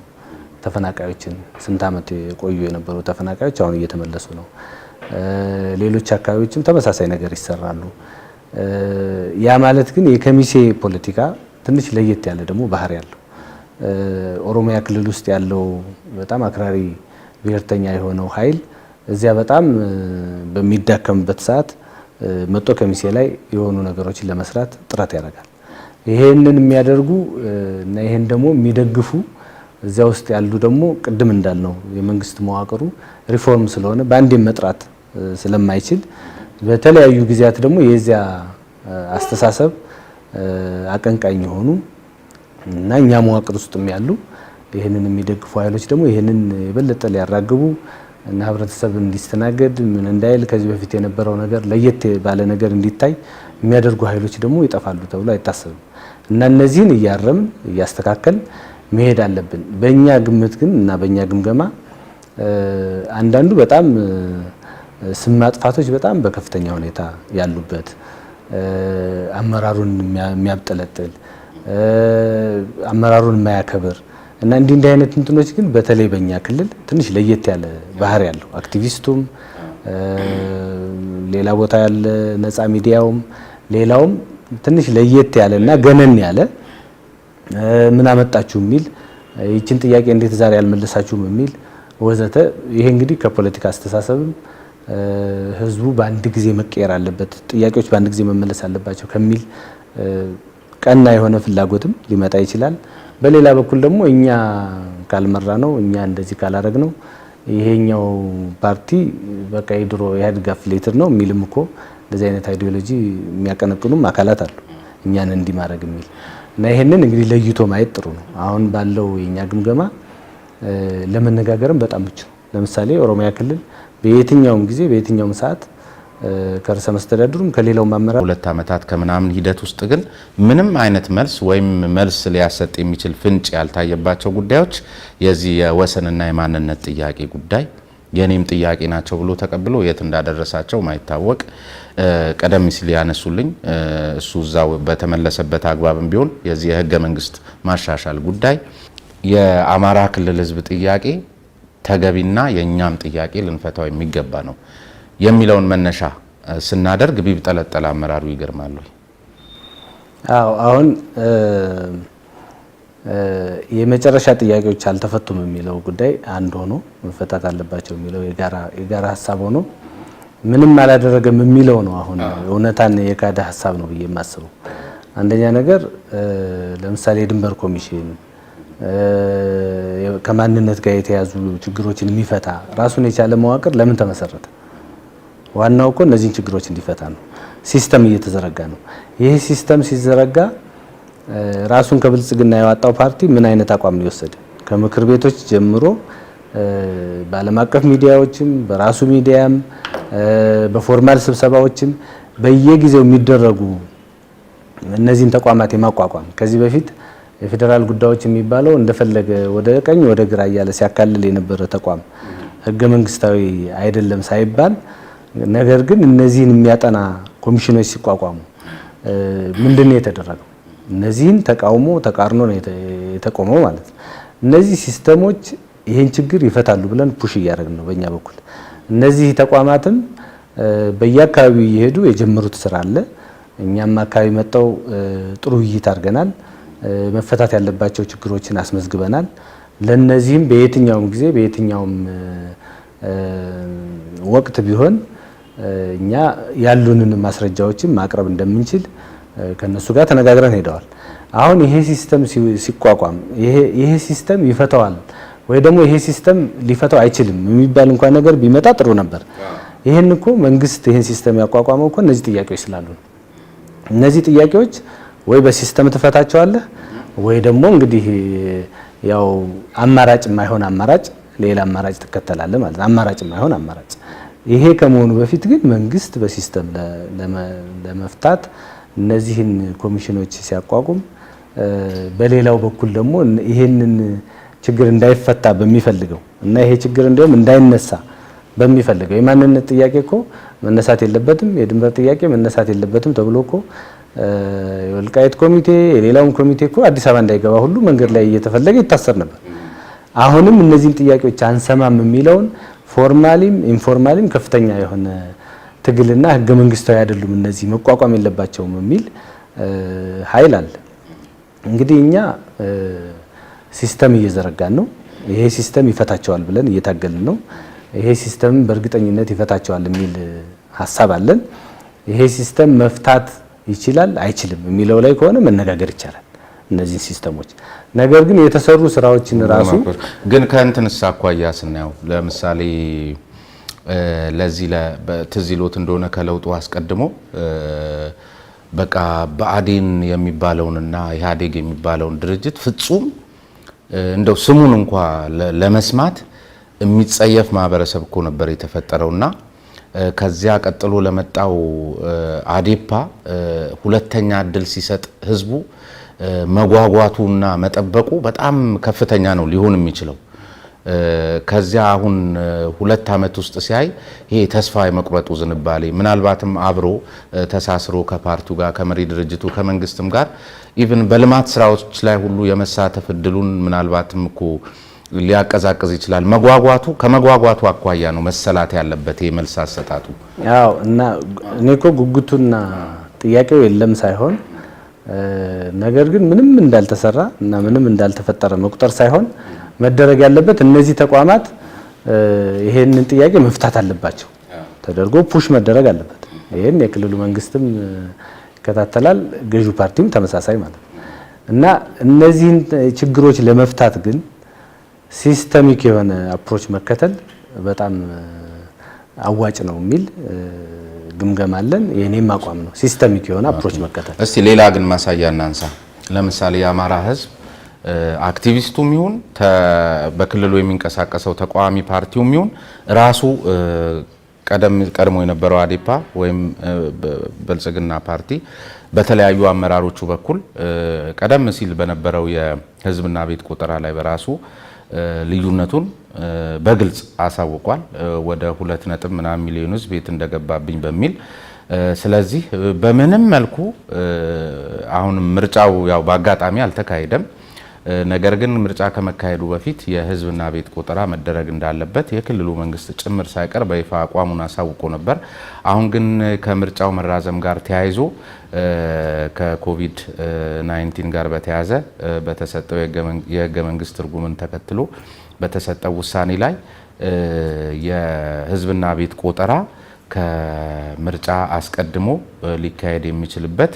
ተፈናቃዮችን። ስንት ዓመት የቆዩ የነበሩ ተፈናቃዮች አሁን እየተመለሱ ነው። ሌሎች አካባቢዎችም ተመሳሳይ ነገር ይሰራሉ። ያ ማለት ግን የከሚሴ ፖለቲካ ትንሽ ለየት ያለ ደግሞ ባህሪ ያለው ኦሮሚያ ክልል ውስጥ ያለው በጣም አክራሪ ብሔርተኛ የሆነው ኃይል እዚያ በጣም በሚዳከምበት ሰዓት መጥቶ ከሚሴ ላይ የሆኑ ነገሮችን ለመስራት ጥረት ያደርጋል። ይሄንን የሚያደርጉ እና ይሄን ደግሞ የሚደግፉ እዚያ ውስጥ ያሉ ደግሞ ቅድም እንዳልነው የመንግስት መዋቅሩ ሪፎርም ስለሆነ በአንዴም መጥራት ስለማይችል በተለያዩ ጊዜያት ደግሞ የዚያ አስተሳሰብ አቀንቃኝ የሆኑ እና እኛ መዋቅር ውስጥም ያሉ ይህንን የሚደግፉ ኃይሎች ደግሞ ይህንን የበለጠ ሊያራግቡ እና ህብረተሰብ እንዲስተናገድ ምን እንዳይል ከዚህ በፊት የነበረው ነገር ለየት ባለ ነገር እንዲታይ የሚያደርጉ ኃይሎች ደግሞ ይጠፋሉ ተብሎ አይታሰብም እና እነዚህን እያረምን እያስተካከል መሄድ አለብን። በእኛ ግምት ግን እና በእኛ ግምገማ አንዳንዱ በጣም ስም ማጥፋቶች በጣም በከፍተኛ ሁኔታ ያሉበት አመራሩን የሚያብጠለጥል አመራሩን የማያከብር እና እንዲህ አይነት እንትኖች ግን በተለይ በእኛ ክልል ትንሽ ለየት ያለ ባህሪ ያለው አክቲቪስቱም ሌላ ቦታ ያለ ነፃ ሚዲያውም ሌላውም ትንሽ ለየት ያለ እና ገነን ያለ ምን አመጣችሁ የሚል ይችን ጥያቄ እንዴት ዛሬ ያልመለሳችሁም የሚል ወዘተ። ይሄ እንግዲህ ከፖለቲካ አስተሳሰብም ህዝቡ በአንድ ጊዜ መቀየር አለበት፣ ጥያቄዎች በአንድ ጊዜ መመለስ አለባቸው ከሚል ቀና የሆነ ፍላጎትም ሊመጣ ይችላል። በሌላ በኩል ደግሞ እኛ ካልመራ ነው እኛ እንደዚህ ካላረግ ነው ይሄኛው ፓርቲ በቃ የድሮ ኢህአዴግ አፍሌትር ነው የሚልም እኮ እንደዚህ አይነት አይዲዮሎጂ የሚያቀነቅኑም አካላት አሉ እኛን እንዲማረግ የሚል እና ይሄንን እንግዲህ ለይቶ ማየት ጥሩ ነው። አሁን ባለው የኛ ግምገማ ለመነጋገርም በጣም ምቹ ነው። ለምሳሌ ኦሮሚያ ክልል በየትኛውም ጊዜ በየትኛውም ሰዓት ከርዕሰ መስተዳድሩም ከሌላውም አመራር 2 ዓመታት ከምናምን ሂደት ውስጥ ግን ምንም አይነት መልስ ወይም መልስ ሊያሰጥ የሚችል ፍንጭ ያልታየባቸው ጉዳዮች የዚህ የወሰንና የማንነት ጥያቄ ጉዳይ የኔም ጥያቄ ናቸው ብሎ ተቀብሎ የት እንዳደረሳቸው ማይታወቅ ቀደም ሲል ያነሱልኝ እሱ እዛው በተመለሰበት አግባብም ቢሆን የዚህ የህገ መንግስት ማሻሻል ጉዳይ የአማራ ክልል ህዝብ ጥያቄ ተገቢና የኛም ጥያቄ ልንፈታው የሚገባ ነው። የሚለውን መነሻ ስናደርግ ቢብጠለጠል አመራሩ ይገርማል ወይ? አዎ አሁን የመጨረሻ ጥያቄዎች አልተፈቱም የሚለው ጉዳይ አንድ ሆኖ መፈታት አለባቸው የሚለው የጋራ ሀሳብ ሆኖ ምንም አላደረገም የሚለው ነው አሁን እውነታን የካደ ሀሳብ ነው ብዬ የማስበው። አንደኛ ነገር ለምሳሌ የድንበር ኮሚሽን ከማንነት ጋር የተያዙ ችግሮችን የሚፈታ ራሱን የቻለ መዋቅር ለምን ተመሰረተ? ዋናው እኮ እነዚህን ችግሮች እንዲፈታ ነው። ሲስተም እየተዘረጋ ነው። ይሄ ሲስተም ሲዘረጋ ራሱን ከብልጽግና ያወጣው ፓርቲ ምን አይነት አቋም ነው የወሰደ? ከምክር ቤቶች ጀምሮ በዓለም አቀፍ ሚዲያዎችም በራሱ ሚዲያም በፎርማል ስብሰባዎችም በየጊዜው የሚደረጉ እነዚህን ተቋማት የማቋቋም ከዚህ በፊት የፌዴራል ጉዳዮች የሚባለው እንደፈለገ ወደ ቀኝ ወደ ግራ እያለ ሲያካልል የነበረ ተቋም ህገ መንግስታዊ አይደለም ሳይባል ነገር ግን እነዚህን የሚያጠና ኮሚሽኖች ሲቋቋሙ ምንድነው የተደረገው? እነዚህን ተቃውሞ ተቃርኖ ነው የተቆመው ማለት ነው። እነዚህ ሲስተሞች ይሄን ችግር ይፈታሉ ብለን ፑሽ እያደረግን ነው በእኛ በኩል። እነዚህ ተቋማትም በየአካባቢው እየሄዱ የጀመሩት ስራ አለ። እኛም አካባቢ መጣው ጥሩ ውይይት አድርገናል። መፈታት ያለባቸው ችግሮችን አስመዝግበናል። ለነዚህም በየትኛውም ጊዜ በየትኛውም ወቅት ቢሆን እኛ ያሉንን ማስረጃዎችን ማቅረብ እንደምንችል ከነሱ ጋር ተነጋግረን ሄደዋል። አሁን ይሄ ሲስተም ሲቋቋም ይሄ ሲስተም ይፈታዋል ወይ ደግሞ ይሄ ሲስተም ሊፈታው አይችልም የሚባል እንኳን ነገር ቢመጣ ጥሩ ነበር። ይሄን እኮ መንግስት ይሄን ሲስተም ያቋቋመው እኮ እነዚህ ጥያቄዎች ስላሉ ነው። እነዚህ ጥያቄዎች ወይ በሲስተም ትፈታቸዋለህ ወይ ደግሞ እንግዲህ ያው አማራጭ የማይሆን አማራጭ ሌላ አማራጭ ትከተላለህ ማለት አማራጭ የማይሆን አማራጭ። ይሄ ከመሆኑ በፊት ግን መንግስት በሲስተም ለመፍታት እነዚህን ኮሚሽኖች ሲያቋቁም በሌላው በኩል ደግሞ ይሄንን ችግር እንዳይፈታ በሚፈልገው እና ይሄ ችግር እንደውም እንዳይነሳ በሚፈልገው የማንነት ጥያቄ እኮ መነሳት የለበትም የድንበር ጥያቄ መነሳት የለበትም ተብሎ እኮ የወልቃይት ኮሚቴ የሌላውን ኮሚቴ እኮ አዲስ አበባ እንዳይገባ ሁሉ መንገድ ላይ እየተፈለገ ይታሰር ነበር። አሁንም እነዚህን ጥያቄዎች አንሰማም የሚለውን ፎርማሊም ኢንፎርማሊም ከፍተኛ የሆነ ትግልና ህገ መንግስታዊ አይደሉም እነዚህ መቋቋም የለባቸውም የሚል ኃይል አለ። እንግዲህ እኛ ሲስተም እየዘረጋን ነው። ይሄ ሲስተም ይፈታቸዋል ብለን እየታገልን ነው። ይሄ ሲስተም በእርግጠኝነት ይፈታቸዋል የሚል ሀሳብ አለን። ይሄ ሲስተም መፍታት ይችላል አይችልም የሚለው ላይ ከሆነ መነጋገር ይቻላል እነዚህ ሲስተሞች። ነገር ግን የተሰሩ ስራዎችን ራሱ ግን ከእንትንስ አኳያ ስናየው ለምሳሌ ለዚህ ትዝሎት እንደሆነ ከለውጡ አስቀድሞ በቃ ብአዴን የሚባለውንና ኢህአዴግ የሚባለውን ድርጅት ፍጹም እንደው ስሙን እንኳ ለመስማት የሚጸየፍ ማህበረሰብ እኮ ነበር የተፈጠረውና ከዚያ ቀጥሎ ለመጣው አዴፓ ሁለተኛ እድል ሲሰጥ ህዝቡ መጓጓቱና መጠበቁ በጣም ከፍተኛ ነው ሊሆን የሚችለው። ከዚያ አሁን 2 ዓመት ውስጥ ሲያይ ይሄ ተስፋ የመቁረጡ ዝንባሌ ምናልባትም አብሮ ተሳስሮ ከፓርቲው ጋር ከመሪ ድርጅቱ ከመንግስትም ጋር ኢቭን በልማት ስራዎች ላይ ሁሉ የመሳተፍ እድሉን ምናልባትም እኮ ሊያቀዛቅዝ ይችላል። ከመጓጓቱ አኳያ ነው መሰላት ያለበት የመልስ አሰጣጡ። ያው እና እኔ እኮ ጉጉቱና ጥያቄው የለም ሳይሆን ነገር ግን ምንም እንዳልተሰራ እና ምንም እንዳልተፈጠረ መቁጠር ሳይሆን መደረግ ያለበት እነዚህ ተቋማት ይሄንን ጥያቄ መፍታት አለባቸው ተደርጎ ፑሽ መደረግ አለበት። ይሄን የክልሉ መንግስትም ይከታተላል፣ ገዢው ፓርቲም ተመሳሳይ ማለት ነው። እና እነዚህን ችግሮች ለመፍታት ግን ሲስተሚክ የሆነ አፕሮች መከተል በጣም አዋጭ ነው የሚል ግምገማ አለን። የኔም አቋም ነው ሲስተሚክ የሆነ አፕሮች መከተል። እስቲ ሌላ ግን ማሳያ እናንሳ። ለምሳሌ የአማራ ህዝብ አክቲቪስቱም ይሁን በክልሉ የሚንቀሳቀሰው ተቃዋሚ ፓርቲውም ይሁን ራሱ ቀድሞ የነበረው አዴፓ ወይም ብልጽግና ፓርቲ በተለያዩ አመራሮቹ በኩል ቀደም ሲል በነበረው የህዝብና ቤት ቆጠራ ላይ በራሱ ልዩነቱን በግልጽ አሳውቋል። ወደ 2 ምናምን ሚሊዮን ህዝብ ቤት እንደገባብኝ በሚል ስለዚህ በምንም መልኩ አሁን ምርጫው ያው በአጋጣሚ አልተካሄደም። ነገር ግን ምርጫ ከመካሄዱ በፊት የህዝብና ቤት ቆጠራ መደረግ እንዳለበት የክልሉ መንግስት ጭምር ሳይቀር በይፋ አቋሙን አሳውቆ ነበር። አሁን ግን ከምርጫው መራዘም ጋር ተያይዞ ከኮቪድ-19 ጋር በተያያዘ በተሰጠው የህገ መንግስት ትርጉምን ተከትሎ በተሰጠው ውሳኔ ላይ የህዝብና ቤት ቆጠራ ከምርጫ አስቀድሞ ሊካሄድ የሚችልበት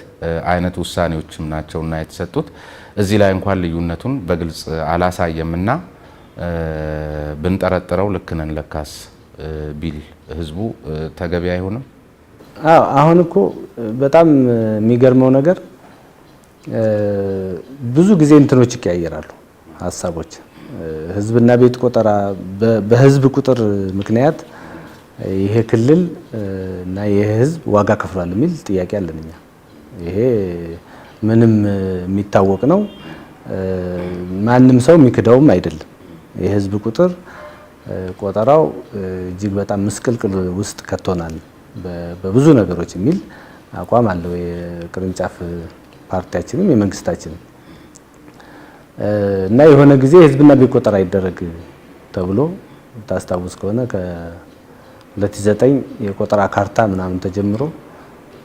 አይነት ውሳኔዎችም ናቸውና የተሰጡት። እዚህ ላይ እንኳን ልዩነቱን በግልጽ አላሳየምና ብንጠረጥረው ልክ ነን ለካስ ቢል ህዝቡ ተገቢ አይሆንም። አሁን እኮ በጣም የሚገርመው ነገር ብዙ ጊዜ እንትኖች ይቀያየራሉ ሀሳቦች። ህዝብና ቤት ቆጠራ በህዝብ ቁጥር ምክንያት ይሄ ክልል እና ይሄ ህዝብ ዋጋ ከፍሏል የሚል ጥያቄ አለን እኛ። ይሄ ምንም የሚታወቅ ነው። ማንም ሰው የሚክደውም አይደለም። የህዝብ ቁጥር ቆጠራው እጅግ በጣም ምስቅልቅል ውስጥ ከቶናል በብዙ ነገሮች የሚል አቋም አለው የቅርንጫፍ ፓርቲያችንም የመንግስታችንም። እና የሆነ ጊዜ ህዝብና ቤት ቆጠራ ይደረግ ተብሎ ታስታውስ ከሆነ ከ2009 የቆጠራ ካርታ ምናምን ተጀምሮ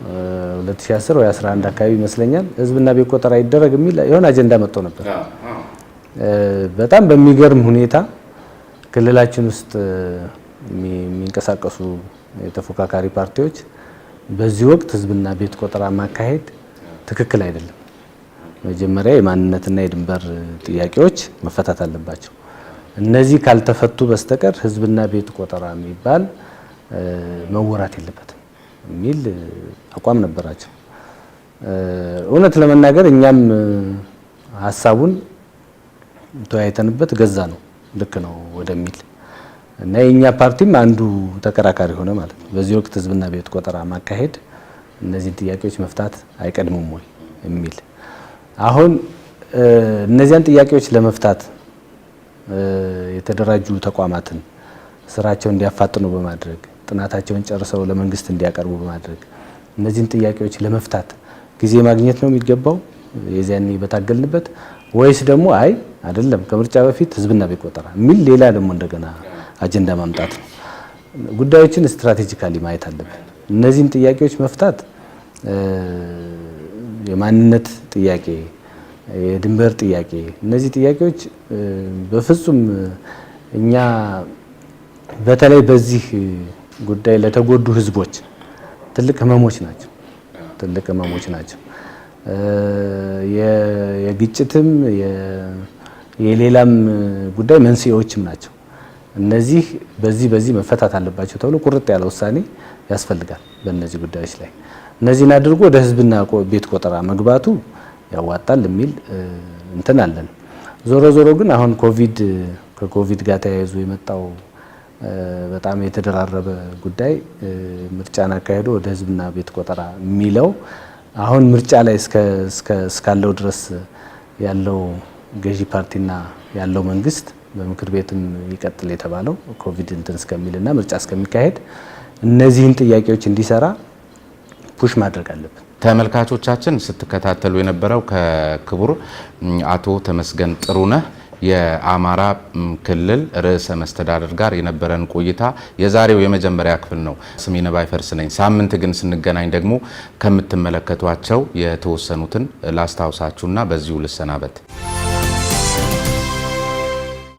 2010 ወይ 11 አካባቢ ይመስለኛል ህዝብና ቤት ቆጠራ ይደረግ የሚል የሆነ አጀንዳ መጥቶ ነበር። በጣም በሚገርም ሁኔታ ክልላችን ውስጥ የሚንቀሳቀሱ የተፎካካሪ ፓርቲዎች በዚህ ወቅት ህዝብና ቤት ቆጠራ ማካሄድ ትክክል አይደለም፣ መጀመሪያ የማንነትና የድንበር ጥያቄዎች መፈታት አለባቸው፣ እነዚህ ካልተፈቱ በስተቀር ህዝብና ቤት ቆጠራ የሚባል መወራት የለበትም የሚል አቋም ነበራቸው። እውነት ለመናገር እኛም ሀሳቡን ተወያይተንበት ገዛ ነው ልክ ነው ወደሚል እና የኛ ፓርቲም አንዱ ተከራካሪ ሆነ ማለት ነው። በዚህ ወቅት ህዝብና ቤት ቆጠራ ማካሄድ እነዚህ ጥያቄዎች መፍታት አይቀድሙም ወይ የሚል አሁን እነዚያን ጥያቄዎች ለመፍታት የተደራጁ ተቋማትን ስራቸውን እንዲያፋጥኑ በማድረግ ጥናታቸውን ጨርሰው ለመንግስት እንዲያቀርቡ በማድረግ እነዚህን ጥያቄዎች ለመፍታት ጊዜ ማግኘት ነው የሚገባው የዚያኔ በታገልንበት፣ ወይስ ደግሞ አይ አይደለም ከምርጫ በፊት ህዝብና ቤት ቆጠራ የሚል ሌላ ደግሞ እንደገና አጀንዳ ማምጣት ነው? ጉዳዮችን ስትራቴጂካሊ ማየት አለብን። እነዚህን ጥያቄዎች መፍታት የማንነት ጥያቄ፣ የድንበር ጥያቄ፣ እነዚህ ጥያቄዎች በፍጹም እኛ በተለይ በዚህ ጉዳይ ለተጎዱ ህዝቦች ትልቅ ህመሞች ናቸው። የግጭትም የሌላም ጉዳይ መንስኤዎችም ናቸው። እነዚህ በዚህ መፈታት አለባቸው ተብሎ ቁርጥ ያለ ውሳኔ ያስፈልጋል በእነዚህ ጉዳዮች ላይ። እነዚህን አድርጎ ወደ ህዝብና ቤት ቆጠራ መግባቱ ያዋጣል የሚል እንትን አለን። ዞሮ ግን አሁን ከኮቪድ ጋር ተያይዞ የመጣው በጣም የተደራረበ ጉዳይ ምርጫን አካሄዶ ወደ ህዝብና ቤት ቆጠራ የሚለው አሁን ምርጫ ላይ እስካለው ድረስ ያለው ገዢ ፓርቲና ያለው መንግስት በምክር ቤትም ይቀጥል የተባለው ኮቪድ እንትን እስከሚልና ምርጫ እስከሚካሄድ እነዚህን ጥያቄዎች እንዲሰራ ፑሽ ማድረግ አለብን። ተመልካቾቻችን ስትከታተሉ የነበረው ከክቡር አቶ ተመስገን ጥሩነህ የአማራ ክልል ርዕሰ መስተዳድር ጋር የነበረን ቆይታ የዛሬው የመጀመሪያ ክፍል ነው። ስሜ ነባይ ፈርስ ነኝ። ሳምንት ግን ስንገናኝ ደግሞ ከምትመለከቷቸው የተወሰኑትን ላስታውሳችሁና በዚሁ ልሰናበት።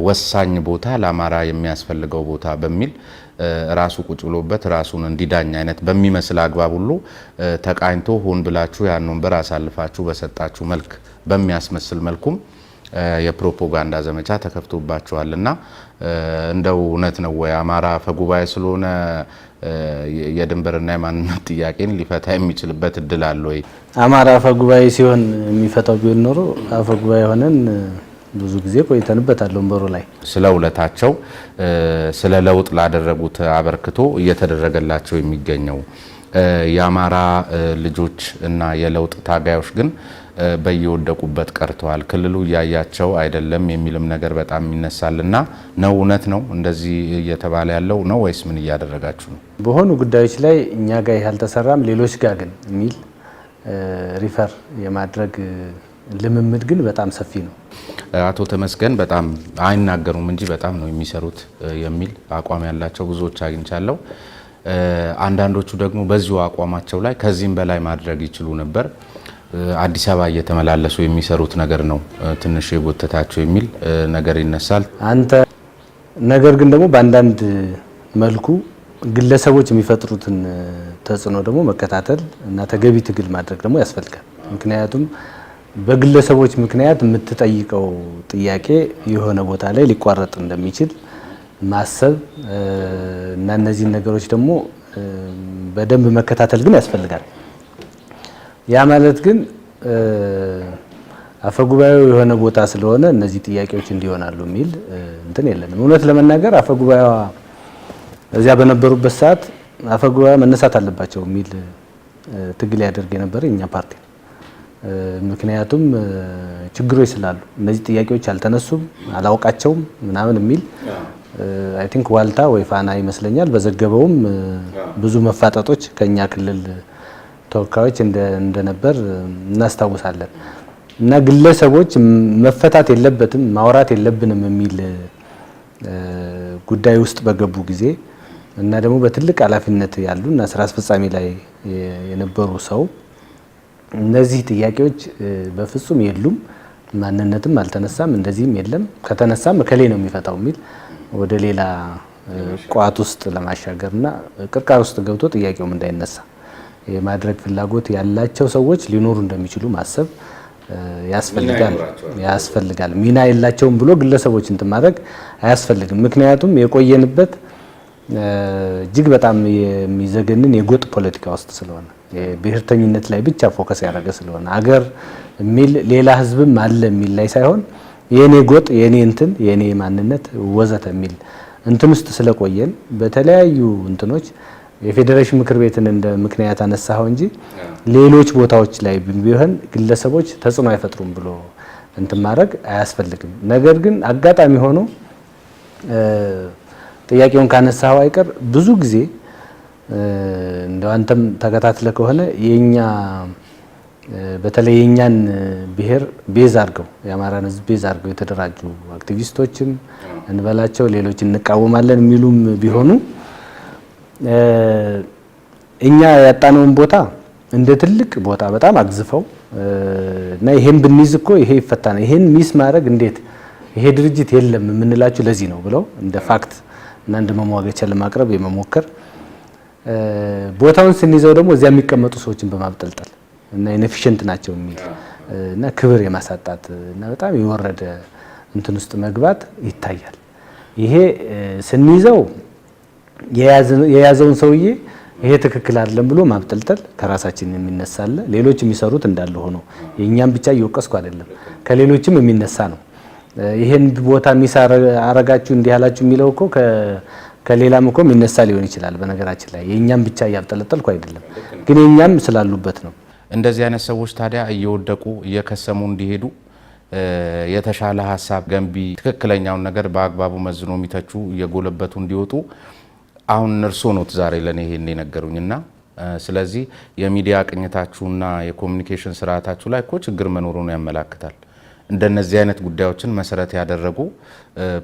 ወሳኝ ቦታ ለአማራ የሚያስፈልገው ቦታ በሚል ራሱ ቁጭ ብሎበት ራሱን እንዲዳኝ አይነት በሚመስል አግባብ ሁሉ ተቃኝቶ ሆን ብላችሁ ያን ወንበር አሳልፋችሁ በሰጣችሁ መልክ በሚያስመስል መልኩም የፕሮፓጋንዳ ዘመቻ ተከፍቶባቸዋልና እንደው እውነት ነው ወይ አማራ አፈጉባኤ ስለሆነ የድንበርና የማንነት ጥያቄን ሊፈታ የሚችልበት እድል አለ ወይ? አማራ አፈጉባኤ ሲሆን የሚፈታው ቢሆን ኖሮ አፈጉባኤ ሆነን ብዙ ጊዜ ቆይተንበታል ወንበሩ ላይ። ስለ ውለታቸው ስለ ለውጥ ላደረጉት አበርክቶ እየተደረገላቸው የሚገኘው የአማራ ልጆች እና የለውጥ ታጋዮች ግን በየወደቁበት ቀርተዋል። ክልሉ እያያቸው አይደለም የሚልም ነገር በጣም ይነሳልና ነው። እውነት ነው እንደዚህ እየተባለ ያለው ነው ወይስ ምን እያደረጋችሁ ነው? በሆኑ ጉዳዮች ላይ እኛ ጋር ያልተሰራም ሌሎች ጋር ግን የሚል ሪፈር የማድረግ ልምምድ ግን በጣም ሰፊ ነው። አቶ ተመስገን በጣም አይናገሩም እንጂ በጣም ነው የሚሰሩት የሚል አቋም ያላቸው ብዙዎች አግኝቻለሁ። አንዳንዶቹ ደግሞ በዚሁ አቋማቸው ላይ ከዚህም በላይ ማድረግ ይችሉ ነበር፣ አዲስ አበባ እየተመላለሱ የሚሰሩት ነገር ነው ትንሽ የጎተታቸው የሚል ነገር ይነሳል። ነገር ግን ደግሞ በአንዳንድ መልኩ ግለሰቦች የሚፈጥሩትን ተጽዕኖ ደግሞ መከታተል እና ተገቢ ትግል ማድረግ ደግሞ ያስፈልጋል። ምክንያቱም በግለሰቦች ምክንያት የምትጠይቀው ጥያቄ የሆነ ቦታ ላይ ሊቋረጥ እንደሚችል ማሰብ እና እነዚህን ነገሮች ደግሞ በደንብ መከታተል ግን ያስፈልጋል። ያ ማለት ግን አፈጉባኤው የሆነ ቦታ ስለሆነ እነዚህ ጥያቄዎች እንዲሆናሉ የሚል እንትን የለንም። እውነት ለመናገር አፈጉባኤዋ እዚያ በነበሩበት ሰዓት አፈጉባኤ መነሳት አለባቸው የሚል ትግል ያደርግ የነበረ የኛ ፓርቲ። ምክንያቱም ችግሮች ስላሉ እነዚህ ጥያቄዎች አልተነሱም፣ አላውቃቸውም ምናምን የሚል አይ ቲንክ ዋልታ ወይ ፋና ይመስለኛል በዘገበውም ብዙ መፋጠጦች ከኛ ክልል ተወካዮች እንደነበር እናስታውሳለን። እና ግለሰቦች መፈታት የለበትም ማውራት የለብንም የሚል ጉዳይ ውስጥ በገቡ ጊዜ እና ደግሞ በትልቅ ኃላፊነት ያሉ እና ስራ አስፈጻሚ ላይ የነበሩ ሰው እነዚህ ጥያቄዎች በፍጹም የሉም፣ ማንነትም አልተነሳም፣ እንደዚህም የለም፣ ከተነሳም እከሌ ነው የሚፈታው የሚል ወደ ሌላ ቋት ውስጥ ለማሻገርና ቅርቃር ውስጥ ገብቶ ጥያቄውም እንዳይነሳ የማድረግ ፍላጎት ያላቸው ሰዎች ሊኖሩ እንደሚችሉ ማሰብ ያስፈልጋል። ሚና የላቸውም ብሎ ግለሰቦች እንትን ማድረግ አያስፈልግም። ምክንያቱም የቆየንበት እጅግ በጣም የሚዘገንን የጎጥ ፖለቲካ ውስጥ ስለሆነ የብሔርተኝነት ላይ ብቻ ፎከስ ያደረገ ስለሆነ አገር የሚል ሌላ ህዝብም አለ የሚል ላይ ሳይሆን የኔ ጎጥ የኔ እንትን የኔ ማንነት ወዘተ የሚል እንትን ውስጥ ስለቆየን በተለያዩ እንትኖች የፌዴሬሽን ምክር ቤትን እንደ ምክንያት አነሳው እንጂ ሌሎች ቦታዎች ላይ ቢሆን ግለሰቦች ተጽዕኖ አይፈጥሩም ብሎ እንትን ማድረግ አያስፈልግም። ነገር ግን አጋጣሚ ሆኖ ጥያቄውን ካነሳው አይቀር ብዙ ጊዜ እንደው አንተም ተከታትለ ከሆነ የኛ በተለይ የኛን ብሔር ቤዝ አድርገው የአማራን ህዝብ ቤዝ አድርገው የተደራጁ አክቲቪስቶችም እንበላቸው ሌሎች እንቃወማለን የሚሉም ቢሆኑ እኛ ያጣነውን ቦታ እንደ ትልቅ ቦታ በጣም አግዝፈው እና ይሄን ብንይዝ እኮ ይሄ ይፈታና ይሄን ሚስ ማድረግ እንዴት ይሄ ድርጅት የለም የምንላችሁ ለዚህ ነው ብለው እንደ ፋክት እና እንደ መሟገቻ ለማቅረብ የመሞከር ቦታውን ስንይዘው ደግሞ እዚያ የሚቀመጡ ሰዎችን በማብጠልጠል እና ኢንኤፊሽንት ናቸው የሚል እና ክብር የማሳጣት እና በጣም የወረደ እንትን ውስጥ መግባት ይታያል። ይሄ ስንይዘው የያዘውን ሰውዬ ይሄ ትክክል አይደለም ብሎ ማብጠልጠል ከራሳችን የሚነሳለ ሌሎች የሚሰሩት እንዳለ ሆኖ የኛም ብቻ እየወቀስኩ አይደለም ከሌሎችም የሚነሳ ነው። ይሄን ቦታ ሚስ አረጋችሁ እንዲህ ያላችሁ የሚለው እኮ ከሌላም እኮ የሚነሳ ሊሆን ይችላል። በነገራችን ላይ የኛም ብቻ እያብጠለጠልኩ አይደለም፣ ግን የኛም ስላሉበት ነው። እንደዚህ አይነት ሰዎች ታዲያ እየወደቁ እየከሰሙ እንዲሄዱ የተሻለ ሀሳብ ገንቢ ትክክለኛውን ነገር በአግባቡ መዝኖ የሚተቹ እየጎለበቱ እንዲወጡ አሁን እርስዎ ኖት ዛሬ ለኔ ይሄን የነገሩኝና ስለዚህ የሚዲያ ቅኝታችሁና የኮሙኒኬሽን ስርዓታችሁ ላይ እኮ ችግር መኖሩን ያመላክታል። እንደነዚህ አይነት ጉዳዮችን መሰረት ያደረጉ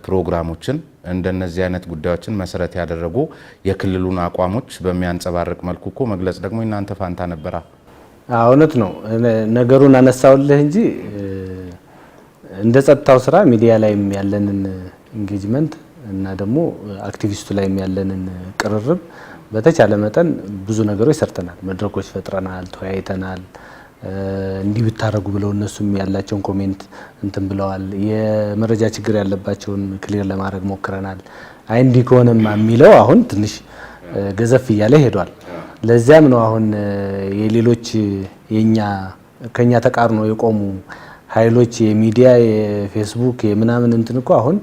ፕሮግራሞችን እንደነዚህ አይነት ጉዳዮችን መሰረት ያደረጉ የክልሉን አቋሞች በሚያንጸባርቅ መልኩ እኮ መግለጽ ደግሞ እናንተ ፋንታ ነበራ። እውነት ነው። ነገሩን አነሳውልህ እንጂ እንደ ጸጥታው ስራ ሚዲያ ላይም ያለንን ኢንጌጅመንት እና ደግሞ አክቲቪስቱ ላይም ያለንን ቅርርብ በተቻለ መጠን ብዙ ነገሮች ሰርተናል። መድረኮች ፈጥረናል፣ ተወያይተናል። እንዲህ ብታረጉ ብለው እነሱም ያላቸውን ኮሜንት እንትን ብለዋል። የመረጃ ችግር ያለባቸውን ክሊር ለማድረግ ሞክረናል። አይ እንዲህ ከሆነማ የሚለው አሁን ትንሽ ገዘፍ እያለ ሄዷል። ለዚያም ነው አሁን የሌሎች ከኛ ተቃርኖ የቆሙ ኃይሎች የሚዲያ የፌስቡክ የምናምን እንትን እኮ አሁን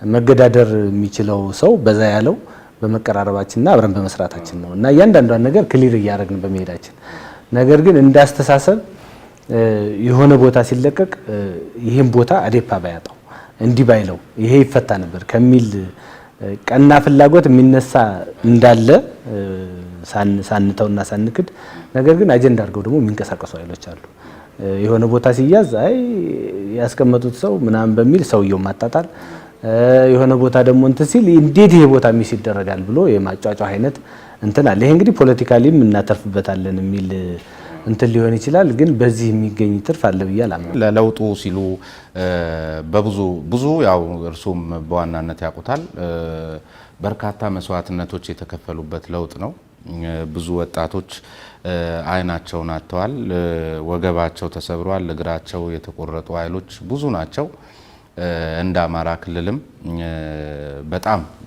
መገዳደር የሚችለው ሰው በዛ ያለው በመቀራረባችንና አብረን በመስራታችን ነው እና እያንዳንዷን ነገር ክሊር እያደረግን በመሄዳችን። ነገር ግን እንዳስተሳሰብ የሆነ ቦታ ሲለቀቅ ይሄን ቦታ አዴፓ ባያጣው እንዲህ ባይለው ይሄ ይፈታ ነበር ከሚል ቀና ፍላጎት የሚነሳ እንዳለ ሳንተውና ሳንክድ፣ ነገር ግን አጀንዳ አድርገው ደግሞ የሚንቀሳቀሱ ኃይሎች አሉ። የሆነ ቦታ ሲያዝ አይ ያስቀመጡት ሰው ምናምን በሚል ሰውየው ማጣጣል፣ የሆነ ቦታ ደግሞ እንትን ሲል እንዴት ይሄ ቦታ ሚስ ይደረጋል ብሎ የማጫጫ አይነት እንትን አለ። ይሄ እንግዲህ ፖለቲካሊም እናተርፍበታለን የሚል እንትን ሊሆን ይችላል። ግን በዚህ የሚገኝ ትርፍ አለ ብዬ አላምንም። ለለውጡ ሲሉ ብዙ ያው እርሱም በዋናነት ያውቁታል፣ በርካታ መስዋዕትነቶች የተከፈሉበት ለውጥ ነው። ብዙ ወጣቶች አይናቸውን አጥተዋል፣ ወገባቸው ተሰብሯል፣ እግራቸው የተቆረጡ ኃይሎች ብዙ ናቸው። እንደ አማራ ክልልም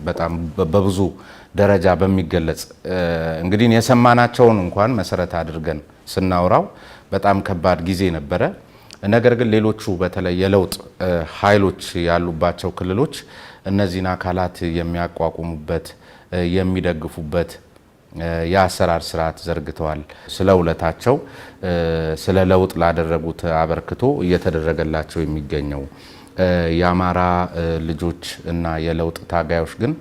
በጣም በብዙ ደረጃ በሚገለጽ እንግዲህ የሰማናቸውን እንኳን መሰረት አድርገን ስናወራው በጣም ከባድ ጊዜ ነበረ። ነገር ግን ሌሎቹ በተለይ የለውጥ ኃይሎች ያሉባቸው ክልሎች እነዚህን አካላት የሚያቋቁሙበት የሚደግፉበት የአሰራር ስርዓት ዘርግተዋል። ስለ ውለታቸው ስለ ለውጥ ላደረጉት አበርክቶ እየተደረገላቸው የሚገኘው የአማራ ልጆች እና የለውጥ ታጋዮች ግን